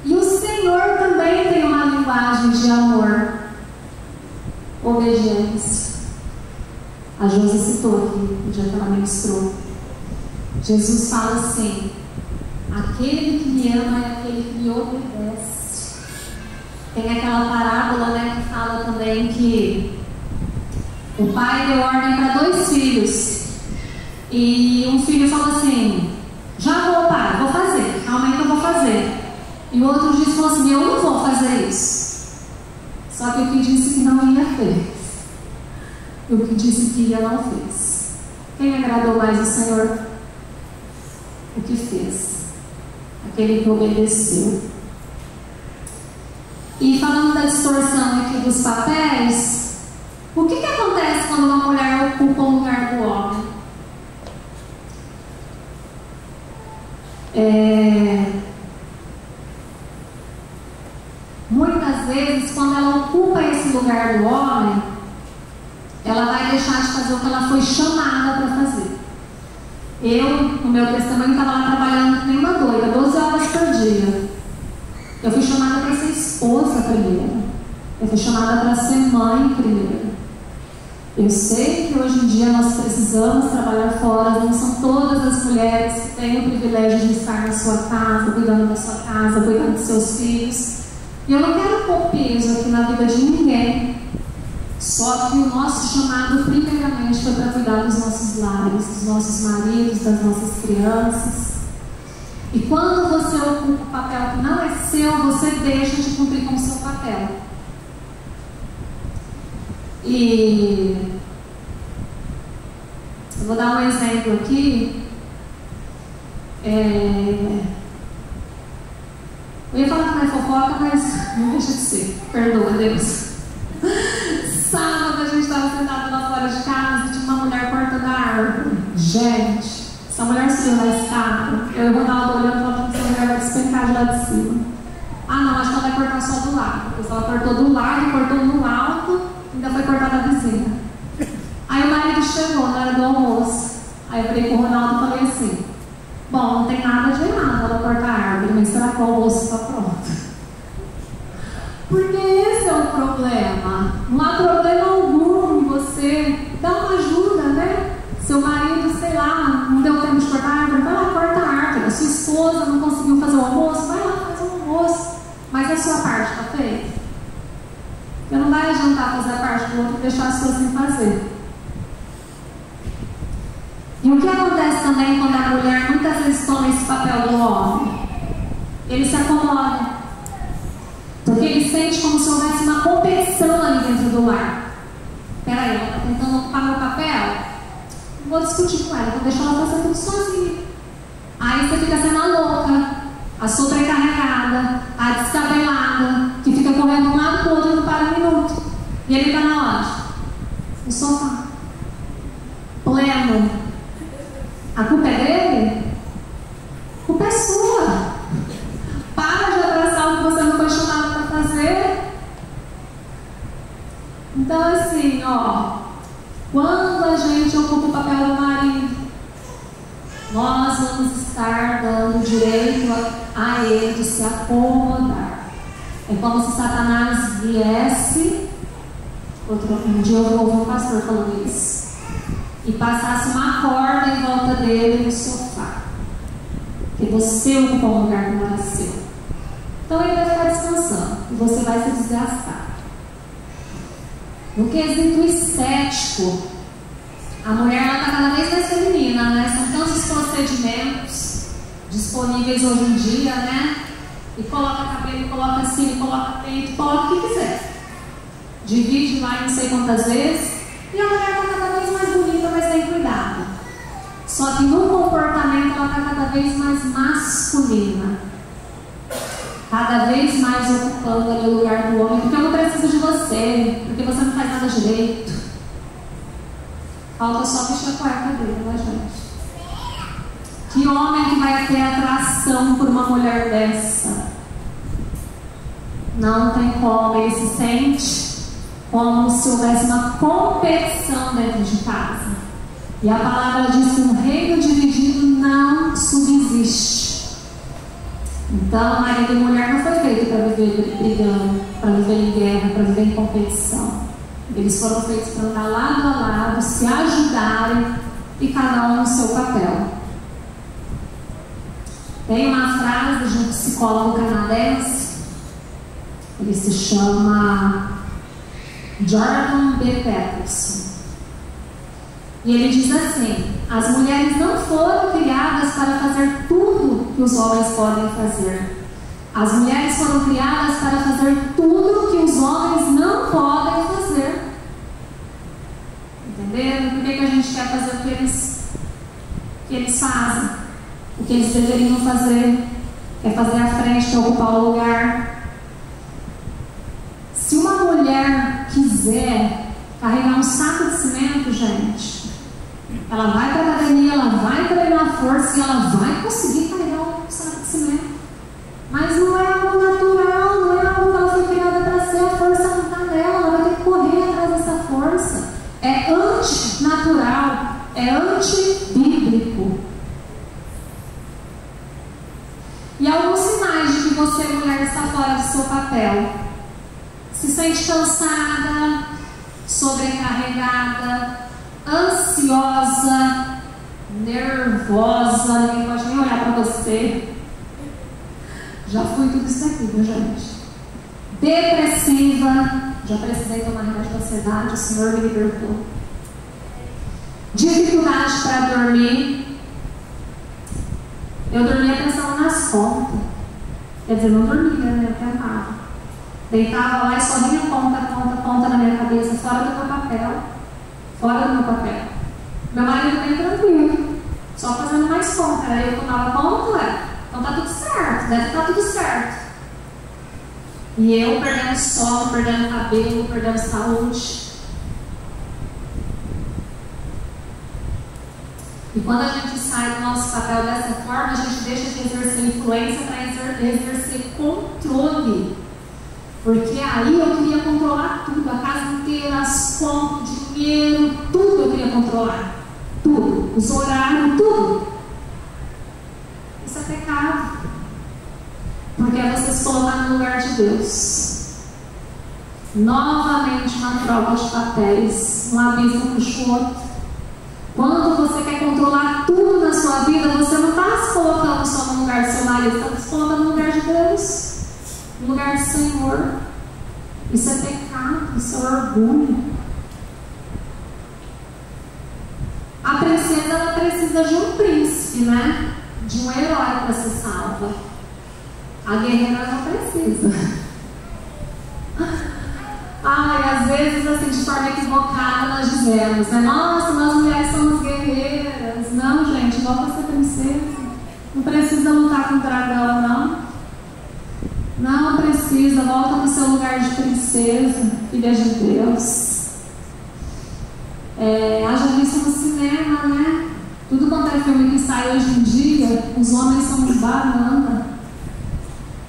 E o Senhor também tem uma linguagem de amor, obediência. A Josi citou aqui, no dia que ela ministrou. Jesus fala assim: aquele que me ama é aquele que me obedece. Tem aquela parábola, né, que fala também que o pai deu ordem para 2 filhos. E um filho falou assim: já vou, pai, vou fazer, realmente eu vou fazer. E o outro disse, falou assim: eu não vou fazer isso. Só que o que disse que não ia fez. E o que disse que ia não fez. Quem agradou mais o Senhor? O que fez. Aquele que obedeceu. E falando da distorção aqui dos papéis, o que acontece quando uma mulher ocupa o lugar do homem? Muitas vezes, quando ela ocupa esse lugar do homem, ela vai deixar de fazer o que ela foi chamada para fazer. Eu, no meu testemunho, estava lá trabalhando que nem uma doida, 12 horas por dia. Eu fui chamada para ser esposa primeiro. Eu fui chamada para ser mãe primeiro. Eu sei que hoje em dia nós precisamos trabalhar fora, não são todas as mulheres que têm o privilégio de estar na sua casa, cuidando da sua casa, cuidando dos seus filhos. E eu não quero pôr peso aqui na vida de ninguém. Só que o nosso chamado primeiramente foi para cuidar dos nossos lares, dos nossos maridos, das nossas crianças. E quando você ocupa o papel que não é seu, você deixa de cumprir com o seu papel. E eu vou dar um exemplo aqui. Eu ia falar que não é fofoca, mas não deixa de ser. Perdoa, Deus. Sábado a gente estava sentado lá fora de casa e tinha uma mulher cortando a árvore. Gente, essa mulher subiu na escada. Eu e o Ronaldo olhando e falando que essa mulher vai despencar de lá de cima. Ah não, acho que ela vai cortar só do lado. Porque ela cortou do lado, cortou no alto, ainda foi cortada a vizinha. Aí o marido chegou na hora do almoço. Aí eu falei com o Ronaldo e falei assim: bom, não tem nada de errado ela cortar a árvore, mas será que o almoço está pronto? Porque esse é o problema. Não há problema algum em você dar uma ajuda, né? Seu marido, sei lá, não deu tempo de cortar a árvore, vai lá, corta a árvore. A sua esposa não conseguiu fazer o almoço, vai lá, faz o almoço. Mas a sua parte está feita? Porque não vai adiantar fazer a parte do outro e deixar a sua sem fazer. E o que acontece também quando a mulher muitas vezes toma esse papel do homem? Ele se acomoda. Porque ele sente como se houvesse uma competição ali dentro do lar. Peraí, ela está tentando ocupar meu papel? Não vou discutir com ela, vou deixar ela fazer tudo sozinha. Aí você fica sendo a louca, a sobrecarregada, a descabelada, que fica correndo de um lado para o outro e não para um minuto. E ele está na onde? No sofá. Pleno. A culpa é dele? A culpa é sua. Para de abraçar o que você não foi chamado para fazer. Então assim, quando a gente ocupa o papel do marido, nós vamos estar dando direito a ele de se acomodar. É como se Satanás viesse, um dia eu ouvi um pastor falando isso, e passasse uma corda em volta dele no sofá. Porque você ocupou um lugar que não era seu. Então ele vai ficar descansando e você vai se desgastar. No quesito estético, a mulher está cada vez mais feminina, né? São tantos procedimentos disponíveis hoje em dia, né? E coloca cabelo, coloca cílio, coloca peito, coloca o que quiser. Divide lá não sei quantas vezes. E a mulher está cada vez mais bonita, mais bem cuidada. Só que no comportamento ela está cada vez mais masculina. Cada vez mais ocupando ali o lugar do homem. Porque eu não preciso de você. Porque você não faz nada direito. Falta só vestir a cueca dele, né, gente? Que homem que vai ter atração por uma mulher dessa? Não tem como. Ele se sente como se houvesse uma competição dentro de casa. E a palavra diz que um reino dividido não subsiste. Então, marido e mulher não foi feito para viver brigando, para viver em guerra, para viver em competição. Eles foram feitos para andar lado a lado, se ajudarem e cada um no seu papel. Tem uma frase de um psicólogo canadense, ele se chama Jordan B. Peterson. E ele diz assim: as mulheres não foram criadas para fazer tudo que os homens podem fazer. As mulheres foram criadas para fazer tudo que os homens não podem fazer. Entenderam? Por que a gente quer fazer o que eles fazem? O que eles deveriam fazer? É fazer a frente, ocupar o lugar. Se uma mulher quiser carregar um saco de cimento, gente, ela vai para a academia, ela vai treinar força e ela vai conseguir carregar um saco de cimento. Mas não é algo natural, não é algo que ela foi criada para ser, a força não está nela, ela vai ter que correr atrás dessa força. É antinatural, é antibíblico. E alguns sinais de que você, mulher, está fora do seu papel. Se sente cansada, sobrecarregada, ansiosa, nervosa, ninguém pode nem olhar para você. Já fui tudo isso aqui, viu, gente? Depressiva, já precisei tomar remédio de ansiedade, o Senhor me libertou. Dificuldade para dormir. Eu dormia pensando nas contas. Quer dizer, não dormia, né? Até nada. Deitava lá e só vinha conta na minha cabeça, fora do meu papel. Fora do meu papel. Meu marido bem tranquilo, só fazendo mais conta. Aí eu tomava conta, então tá tudo certo, deve estar tudo certo. E eu perdendo sono, perdendo cabelo, perdendo saúde. E quando a gente sai do nosso papel dessa forma, a gente deixa de exercer influência para exercer controle. Porque aí eu queria controlar tudo, a casa inteira, as contas, o dinheiro, tudo eu queria controlar. Tudo, os horários, tudo. Isso é pecado. Porque é você se colocar no lugar de Deus. Novamente uma troca de papéis, um abismo puxa o outro. Quando você quer controlar tudo na sua vida, você não está se colocando só no lugar do seu marido, você está se colocando no lugar de Deus, no lugar do Senhor. Isso é pecado, isso é orgulho. A princesa, ela precisa de um príncipe, né? De um herói para ser salva. A guerreira não precisa. Ai, às vezes, assim, de forma equivocada, nós dizemos, né? Nossa, nós mulheres somos guerreiras. Não, gente, volta a ser princesa. Não precisa lutar com o dragão, não. Não precisa, volta para o seu lugar de princesa, filha de Deus. Haja visto no cinema, né? Tudo quanto é filme que sai hoje em dia, os homens são uns banana.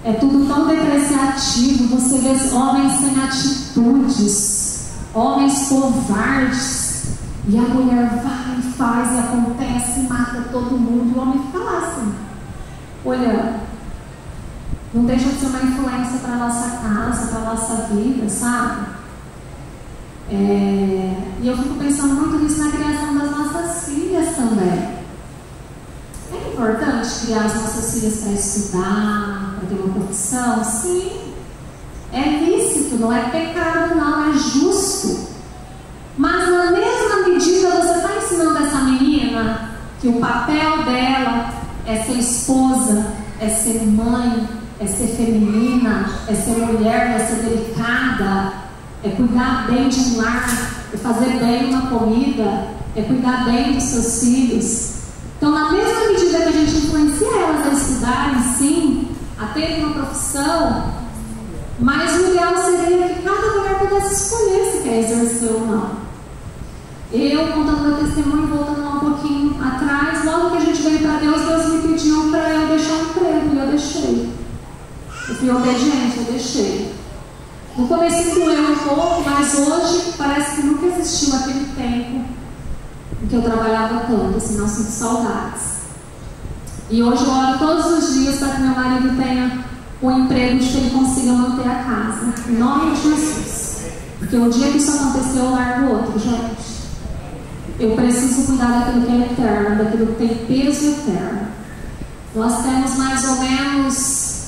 É tudo tão depreciativo. Você vê homens sem atitudes, homens covardes. E a mulher vai e faz, e acontece, e mata todo mundo. E o homem fica lá assim, olhando. Não deixa de ser uma influência para a nossa casa, para a nossa vida, sabe? E eu fico pensando muito nisso na criação das nossas filhas também. É importante criar as nossas filhas para estudar, para ter uma profissão? Sim. É lícito, não é pecado, não, é justo. Mas na mesma medida você está ensinando essa menina que o papel dela é ser esposa, é ser mãe, é ser feminina, é ser mulher, é ser delicada, é cuidar bem de um lar, é fazer bem uma comida, é cuidar bem dos seus filhos. Então, na mesma medida que a gente influencia elas a estudarem, sim, a terem uma profissão, mas o ideal seria que cada mulher pudesse escolher se quer exercer ou não. Eu, contando meu testemunho, voltando lá um pouquinho atrás, logo que a gente veio para Deus, Deus me pediu para eu deixar um emprego, e eu deixei. Eu fui obediente, eu deixei. No começo doeu um pouco, mas hoje parece que nunca existiu aquele tempo em que eu trabalhava tanto, assim, não sinto saudades. E hoje eu oro todos os dias para que meu marido tenha o emprego de que ele consiga manter a casa, em nome de Jesus. Porque o dia que isso aconteceu, eu largo o outro, gente. Eu preciso cuidar daquilo que é eterno, daquilo que tem peso eterno. Nós temos mais ou menos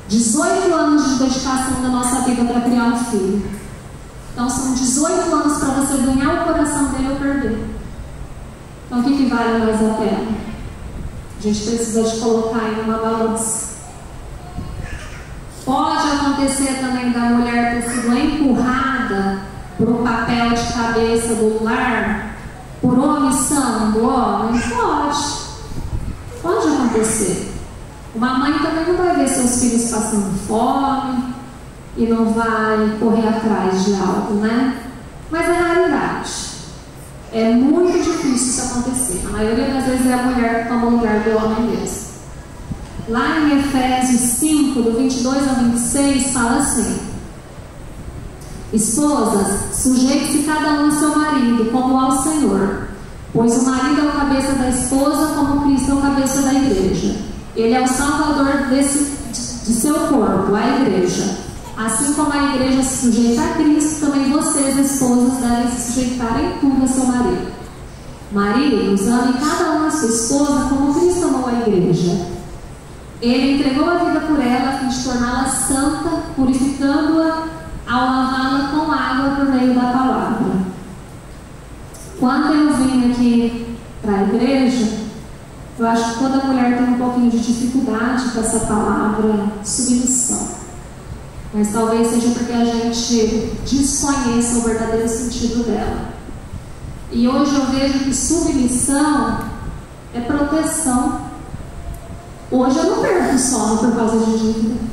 18 anos de dedicação da nossa vida para criar um filho. Então são 18 anos para você ganhar o coração dele ou perder. Então o que vale mais a pena? A gente precisa de colocar aí numa balança. Pode acontecer também da mulher ter sido empurrada por um papel de cabeça do lar, por omissão do homem? Pode acontecer. Uma mãe também não vai ver seus filhos passando fome e não vai correr atrás de algo, né? Mas é raridade. É muito difícil isso acontecer. A maioria das vezes é a mulher que toma o lugar do homem mesmo. Lá em Efésios 5, do 22 ao 26, fala assim: esposas, sujeite-se cada um a seu marido, como ao Senhor, pois o marido é o cabeça da esposa, como Cristo é o cabeça da igreja. Ele é o salvador de seu corpo, a igreja. Assim como a igreja se sujeita a Cristo, também vocês, esposas, devem se sujeitar em tudo a seu marido. Maridos, amem cada um a sua esposa, como Cristo amou a igreja. Ele entregou a vida por ela, a fim de torná-la santa, purificando-a ao lavá-la com água por meio da palavra. Quando eu vim aqui para a igreja, eu acho que toda mulher tem um pouquinho de dificuldade com essa palavra submissão. Mas talvez seja porque a gente desconheça o verdadeiro sentido dela. E hoje eu vejo que submissão é proteção. Hoje eu não perco o sono por causa de dívida.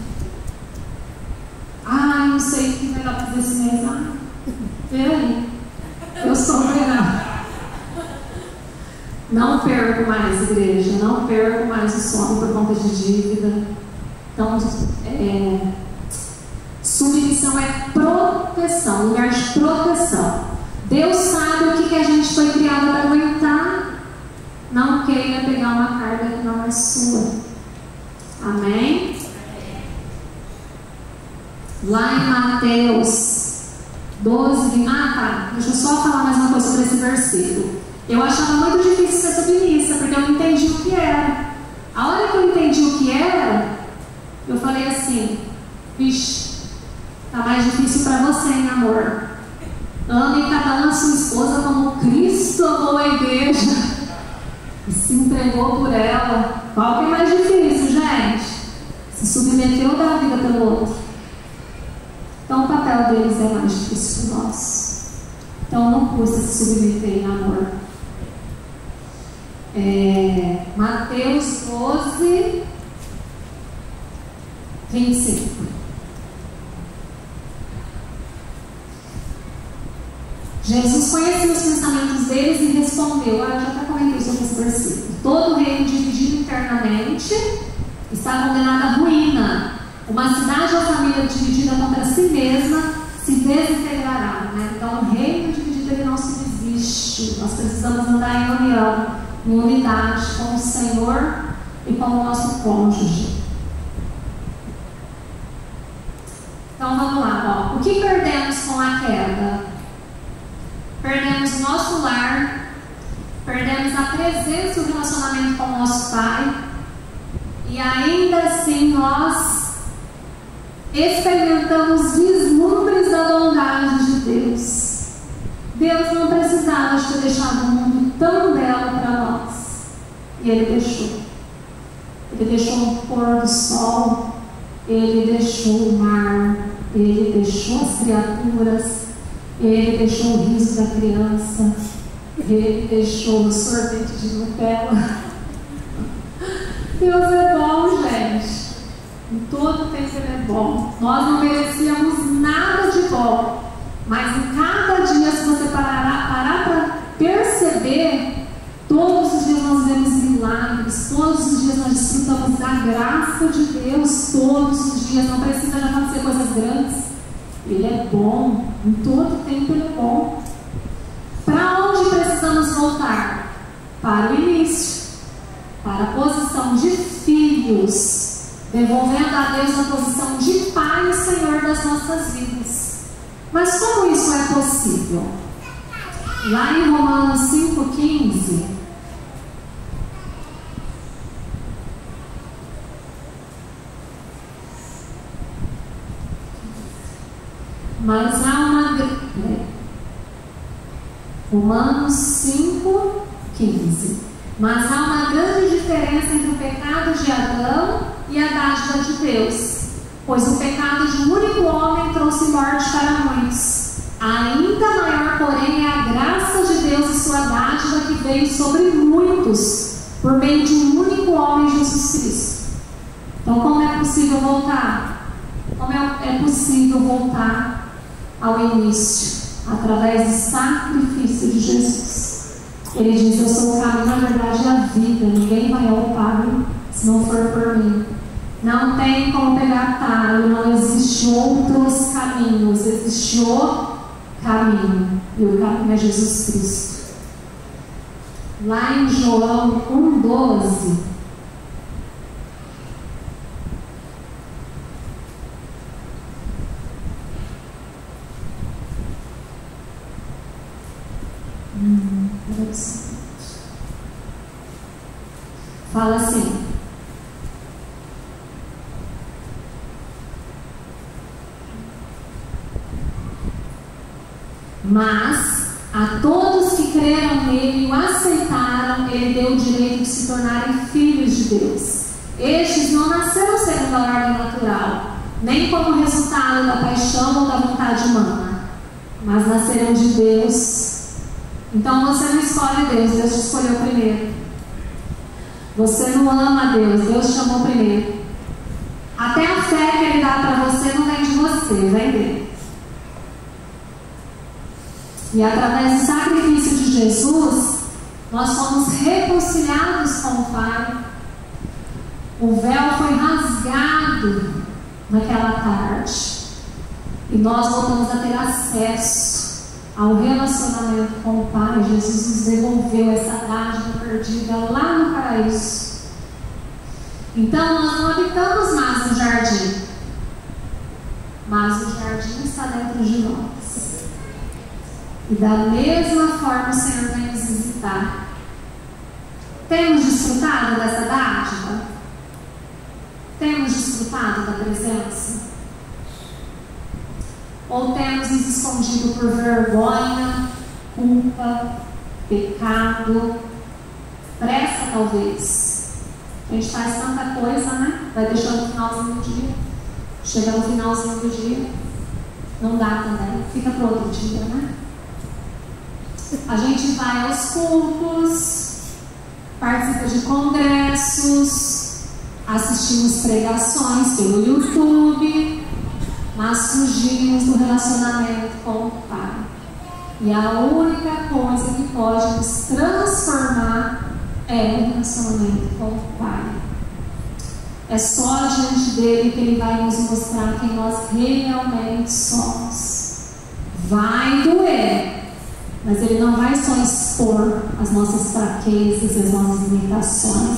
Não sei o que vai lá fazer esse mês. Peraí, eu sou melhor. Não perco mais, igreja. Não perco mais o sono por conta de dívida. Então, submissão é proteção, lugar de proteção. Deus sabe o que a gente foi criado para aguentar. Não queira pegar uma carga que não é sua. Amém? Lá em Mateus 12, deixa eu só falar mais uma coisa sobre esse versículo. Eu achava muito difícil ser submissa, porque eu não entendi o que era. A hora que eu entendi o que era, eu falei assim: vixe, tá mais difícil para você, hein, amor? Ame cada um a sua esposa como Cristo amou a igreja e se entregou por ela. Qual que é mais difícil, gente? Se submeteu ou dar a vida pelo outro. Então o papel deles é mais difícil que o nosso. Então não custa se submeter em amor. Mateus 12, 25. Jesus conhecia os pensamentos deles e respondeu. Eu já até comentei sobre esse versículo. Todo reino dividido internamente está condenado à ruína. Uma cidade ou família dividida contra si mesma se desintegrará, né? Então o reino dividido ele não subsiste. Nós precisamos andar em união, em unidade com o Senhor e com o nosso cônjuge. Então vamos lá, ó. O que perdemos com a queda? Perdemos o nosso lar, perdemos a presença e o relacionamento com o nosso Pai, e ainda assim nós experimentamos vislumbres da bondade de Deus. Deus não precisava de ter deixado um mundo tão belo para nós, e Ele deixou. Ele deixou o pôr do sol, Ele deixou o mar, Ele deixou as criaturas, Ele deixou o riso da criança, Ele deixou o sorvete de Nutella. Deus é bom, gente. Em todo tempo Ele é bom. Nós não merecíamos nada de bom, mas em cada dia, se você parar para perceber, todos os dias nós vemos milagres, todos os dias nós desfrutamos da graça de Deus, todos os dias. Não precisa de acontecer coisas grandes. Ele é bom, em todo tempo Ele é bom. Para onde precisamos voltar? para o início, para a posição de filhos, devolvendo a Deus a posição de Pai e Senhor das nossas vidas. Mas como isso é possível? Lá em Romanos 5,15, mas há uma... Romanos 5,15. Mas há uma grande diferença entre o pecado de Adão e a dádiva de Deus, pois o pecado de um único homem trouxe morte para muitos. Ainda maior, porém, é a graça de Deus e sua dádiva que veio sobre muitos, por meio de um único homem, Jesus Cristo. Então, como é possível voltar? Como é possível voltar ao início? Através do sacrifício de Jesus. Ele diz: eu sou o caminho, a verdade e a vida. Ninguém vai ao Pai se não for por mim. Não tem como pegar atalho, não existe outros caminhos, existe o caminho, e o caminho é Jesus Cristo. Lá em João 1,12, fala assim: mas a todos que creram nele e o aceitaram, ele deu o direito de se tornarem filhos de Deus. Estes não nasceram segundo a ordem natural, nem como resultado da paixão ou da vontade humana, mas nasceram de Deus. Então você não escolhe Deus, Deus te escolheu primeiro. Você não ama Deus, Deus te chamou primeiro. Até a fé que Ele dá para você não vem de você, vem dele. E através do sacrifício de Jesus, nós somos reconciliados com o Pai. O véu foi rasgado naquela tarde, e nós voltamos a ter acesso ao relacionamento com o Pai. Jesus nos devolveu essa dádiva perdida lá no paraíso. Então nós não habitamos mais no jardim, mas o jardim está dentro de nós. E da mesma forma o Senhor vem nos visitar. Temos desfrutado dessa dádiva? Temos desfrutado da presença? Ou temos nos escondido por vergonha, culpa, pecado, pressa talvez? A gente faz tanta coisa, né? Vai deixando no finalzinho do dia. Chega no finalzinho do dia, não dá também, fica para outro dia, né? A gente vai aos cultos, participa de congressos, assistimos pregações pelo YouTube, mas fugimos do relacionamento com o Pai. E a única coisa que pode nos transformar é o relacionamento com o Pai. É só diante dele que ele vai nos mostrar quem nós realmente somos. Vai doer, mas ele não vai só expor as nossas fraquezas, as nossas limitações.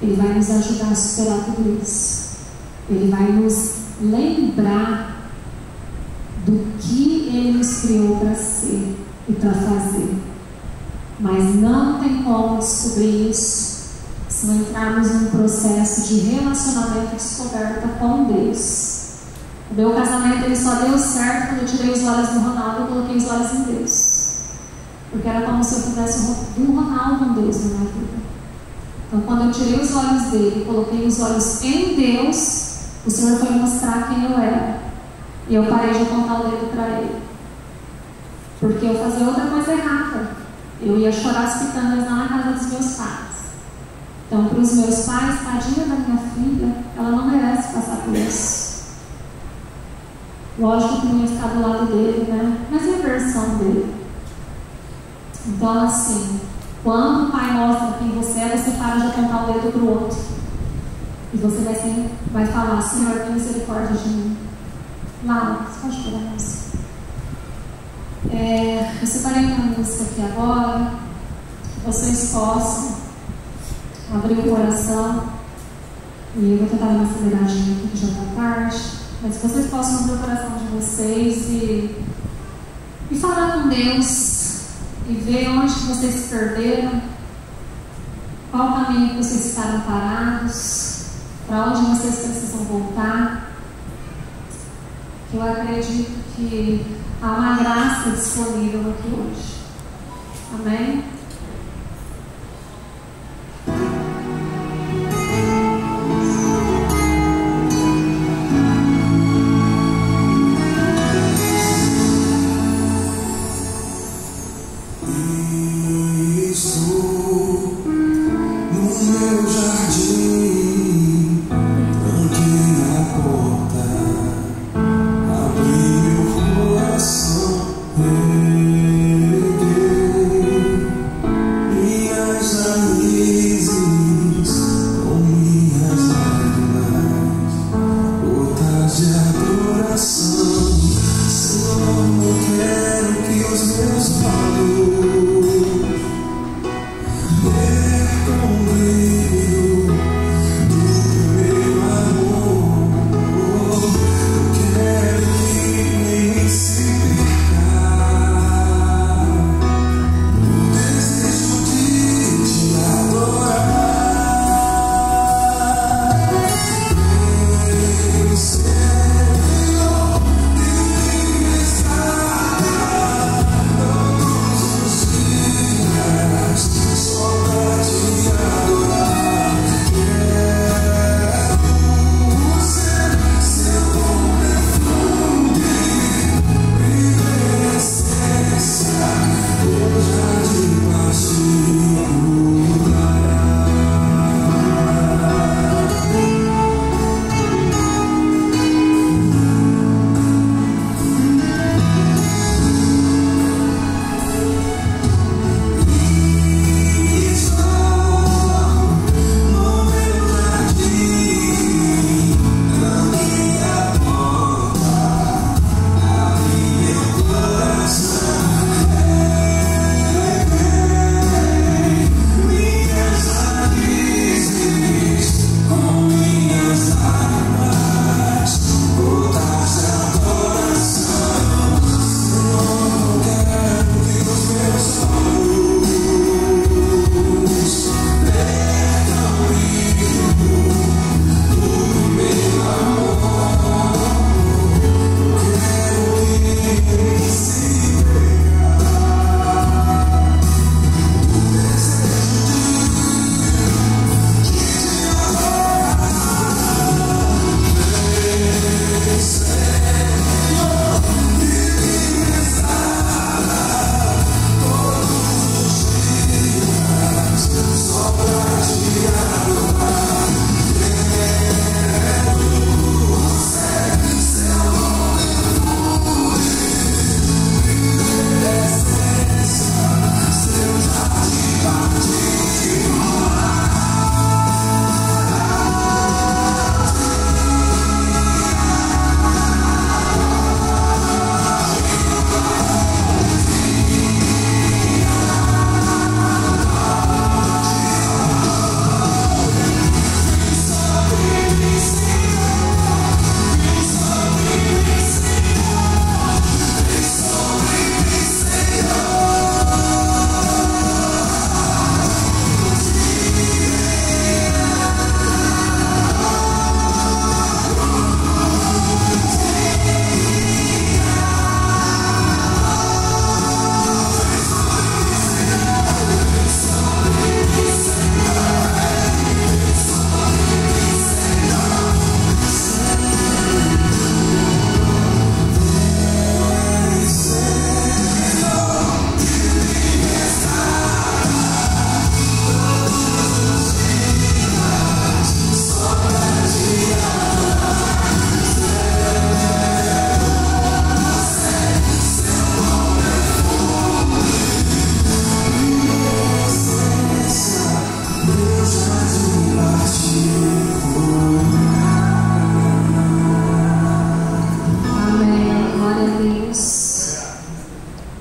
Ele vai nos ajudar a superar tudo isso. Ele vai nos lembrar do que ele nos criou para ser e para fazer. Mas não tem como descobrir isso se não entrarmos num processo de relacionamento e descoberta com Deus. O meu casamento ele só deu certo quando eu tirei os olhos do Ronaldo e coloquei os olhos em Deus. Porque era como se eu fizesse um Ronaldo em Deus na minha vida. Então quando eu tirei os olhos dele e coloquei os olhos em Deus, o Senhor foi mostrar quem eu era. E eu parei de apontar o dedo para ele. Porque eu fazia outra coisa errada. Eu ia chorar as pitangas lá na casa dos meus pais. Então, para os meus pais, tadinha da minha filha, ela não merece passar por isso. Lógico que não ia ficar do lado dele, né? Mas é a versão dele. Então, assim, quando o Pai mostra quem você é, você para de apontar o dedo para o outro. E você vai falar: Senhor, tenha misericórdia de mim. Laura, você pode pegar a música? Eu separei uma música aqui agora. vocês possam abrir o coração, e eu vou tentar dar uma aceleradinha aqui que já está tarde, mas que vocês possam abrir o coração de vocês e falar com Deus e ver onde que vocês se perderam, qual o caminho que vocês ficaram parados, para onde vocês precisam voltar. Eu acredito que há uma graça disponível aqui hoje. Amém?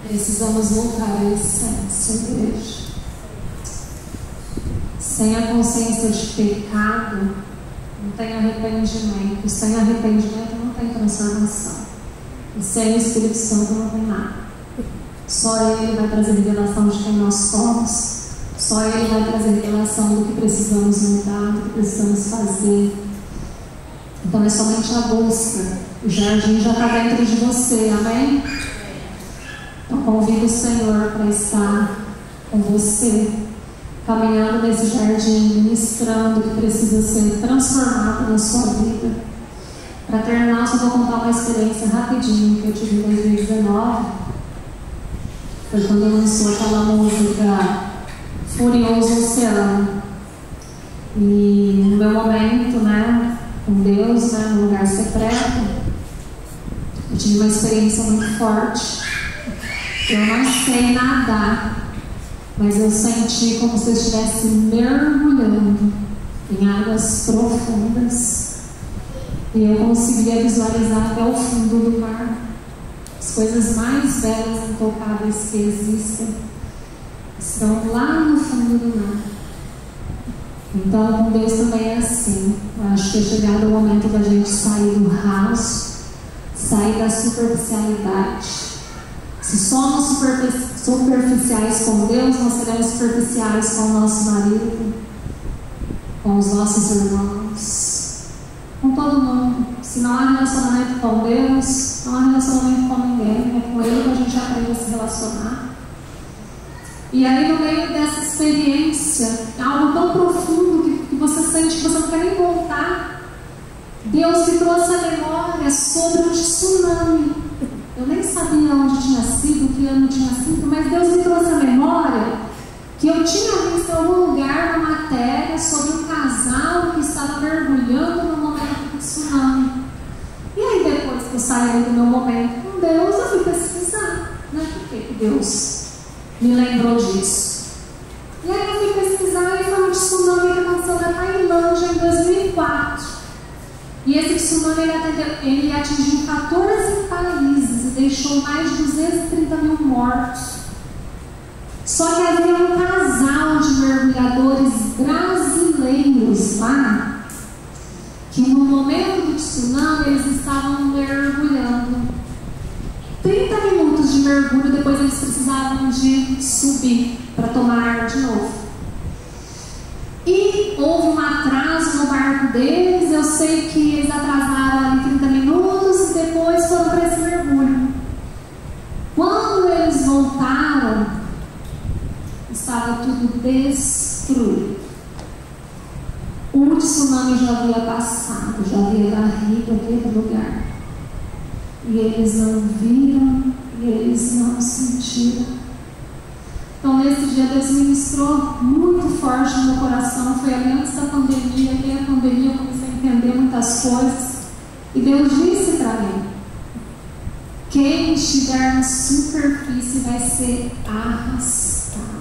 Precisamos voltar a essência, igreja. sem a consciência de pecado, não tem arrependimento. Sem arrependimento não tem transformação. E sem o Espírito Santo não tem nada. Só Ele vai trazer revelação de quem nós somos. Só Ele vai trazer revelação do que precisamos mudar, do que precisamos fazer. Então é somente a busca. O jardim já está dentro de você, amém? Então convido o Senhor para estar com você, caminhando nesse jardim, ministrando o que precisa ser transformado na sua vida. Para terminar, só vou contar uma experiência rapidinho que eu tive em 2019. Foi quando lançou aquela música Furioso Oceano. E no meu momento, né, com Deus, né, no lugar secreto, eu tive uma experiência muito forte. Eu não sei nadar, mas eu senti como se eu estivesse mergulhando em águas profundas. E eu conseguia visualizar até o fundo do mar. As coisas mais belas e intocáveis que existem estão lá no fundo do mar. Então, com Deus também é assim. Eu acho que é chegado o momento da gente sair do raso, sair da superficialidade. Se somos superficiais com Deus, nós seremos superficiais com o nosso marido, com os nossos irmãos, com todo mundo. Se não há relacionamento com Deus, não há relacionamento com ninguém. É com Ele que a gente aprende a se relacionar. E aí, no meio dessa experiência, algo tão profundo que você sente que você não quer nem voltar, Deus me trouxe a memória sobre um tsunami. Eu nem sabia onde tinha sido, que ano tinha sido, mas Deus me trouxe a memória que eu tinha visto em algum lugar uma matéria sobre um casal que estava mergulhando no momento do tsunami. E aí, depois que eu saí do meu momento com Deus, eu fui pesquisar, né? Por que Deus me lembrou disso? E aí eu fui pesquisar e foi um tsunami que aconteceu na Tailândia em 2004. E esse tsunami ele atingiu 14 países e deixou mais de 230 mil mortos. Só que havia um casal de mergulhadores brasileiros lá, que no momento do tsunami eles estavam mergulhando. 30 minutos de mergulho, depois eles precisavam de subir para tomar ar de novo. E houve um atraso no barco deles. Eu sei que eles atrasaram ali 30 minutos e depois foram para esse mergulho. Quando eles voltaram, estava tudo destruído. O tsunami já havia passado, já havia varrido aquele lugar. E eles não viram, e eles não sentiram. Então, nesse dia, Deus ministrou muito forte no meu coração. Foi ali antes da pandemia, e a pandemia eu comecei a entender muitas coisas. E Deus disse para mim: quem estiver na superfície vai ser arrastado.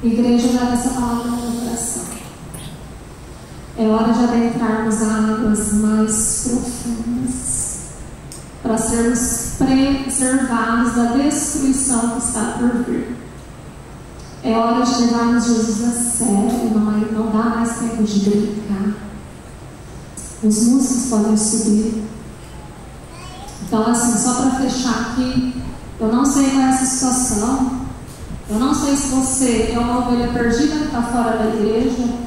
Igreja, já essa palavra no meu coração. É hora de adentrarmos águas mais profundas, para sermos preservados da destruição que está por vir. É hora de levarmos Jesus a sério, não dá mais tempo de brincar. Os músicos podem subir. Então, assim, só para fechar aqui, eu não sei qual é essa situação. Eu não sei se você é uma ovelha perdida que está fora da igreja.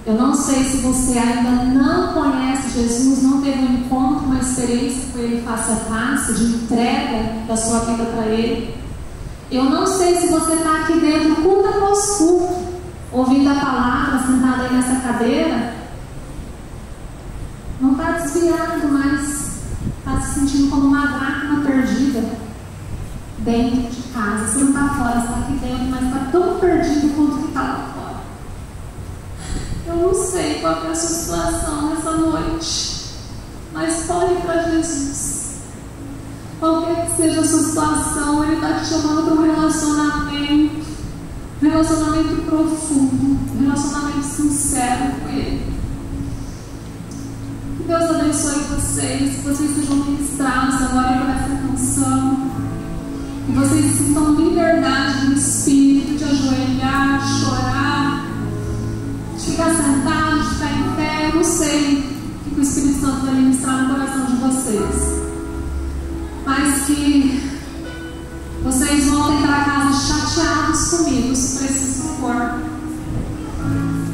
Eu não sei se você ainda não conhece Jesus, não teve um encontro, uma experiência com Ele face a face, de entrega da sua vida para Ele. Eu não sei se você está aqui dentro, culto após culto, ouvindo a palavra, sentado aí nessa cadeira, não está desviado, mas está se sentindo como uma dracma perdida dentro de casa. Você não está fora, você está aqui dentro, mas está tão perdido quanto que está lá fora. Eu não sei qual é a sua situação nessa noite, mas fale para Jesus. Qualquer que seja a sua situação, Ele está te chamando para um relacionamento profundo, um relacionamento sincero com Ele. Que Deus abençoe vocês, que vocês sejam ministrados agora por essa canção, que vocês sintam liberdade no espírito de ajoelhar, chorar, ficar sentado, de pé em pé, eu não sei o que o Espírito Santo vai ministrar no coração de vocês. Mas que vocês voltem para casa chateados comigo, se preciso for.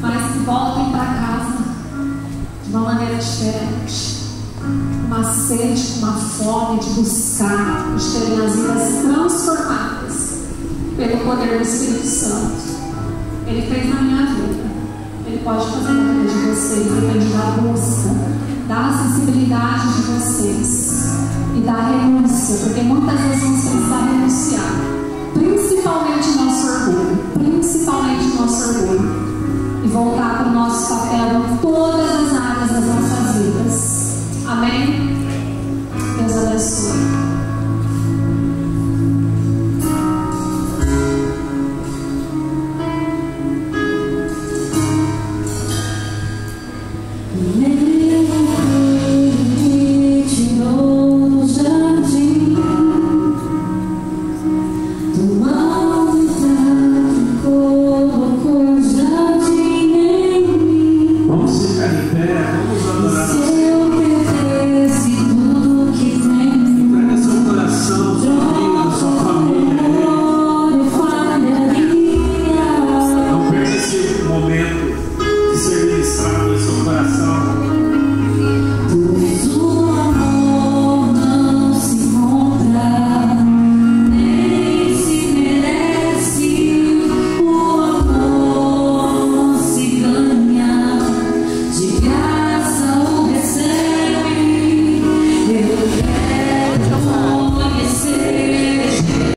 Mas que voltem para casa de uma maneira diferente. Uma sede, uma fome de buscar, de terem as vidas transformadas pelo poder do Espírito Santo. Ele fez na minha vida. Ele pode fazer na vida de vocês. Depende da busca, da acessibilidade de vocês e da renúncia, porque muitas vezes vamos pensar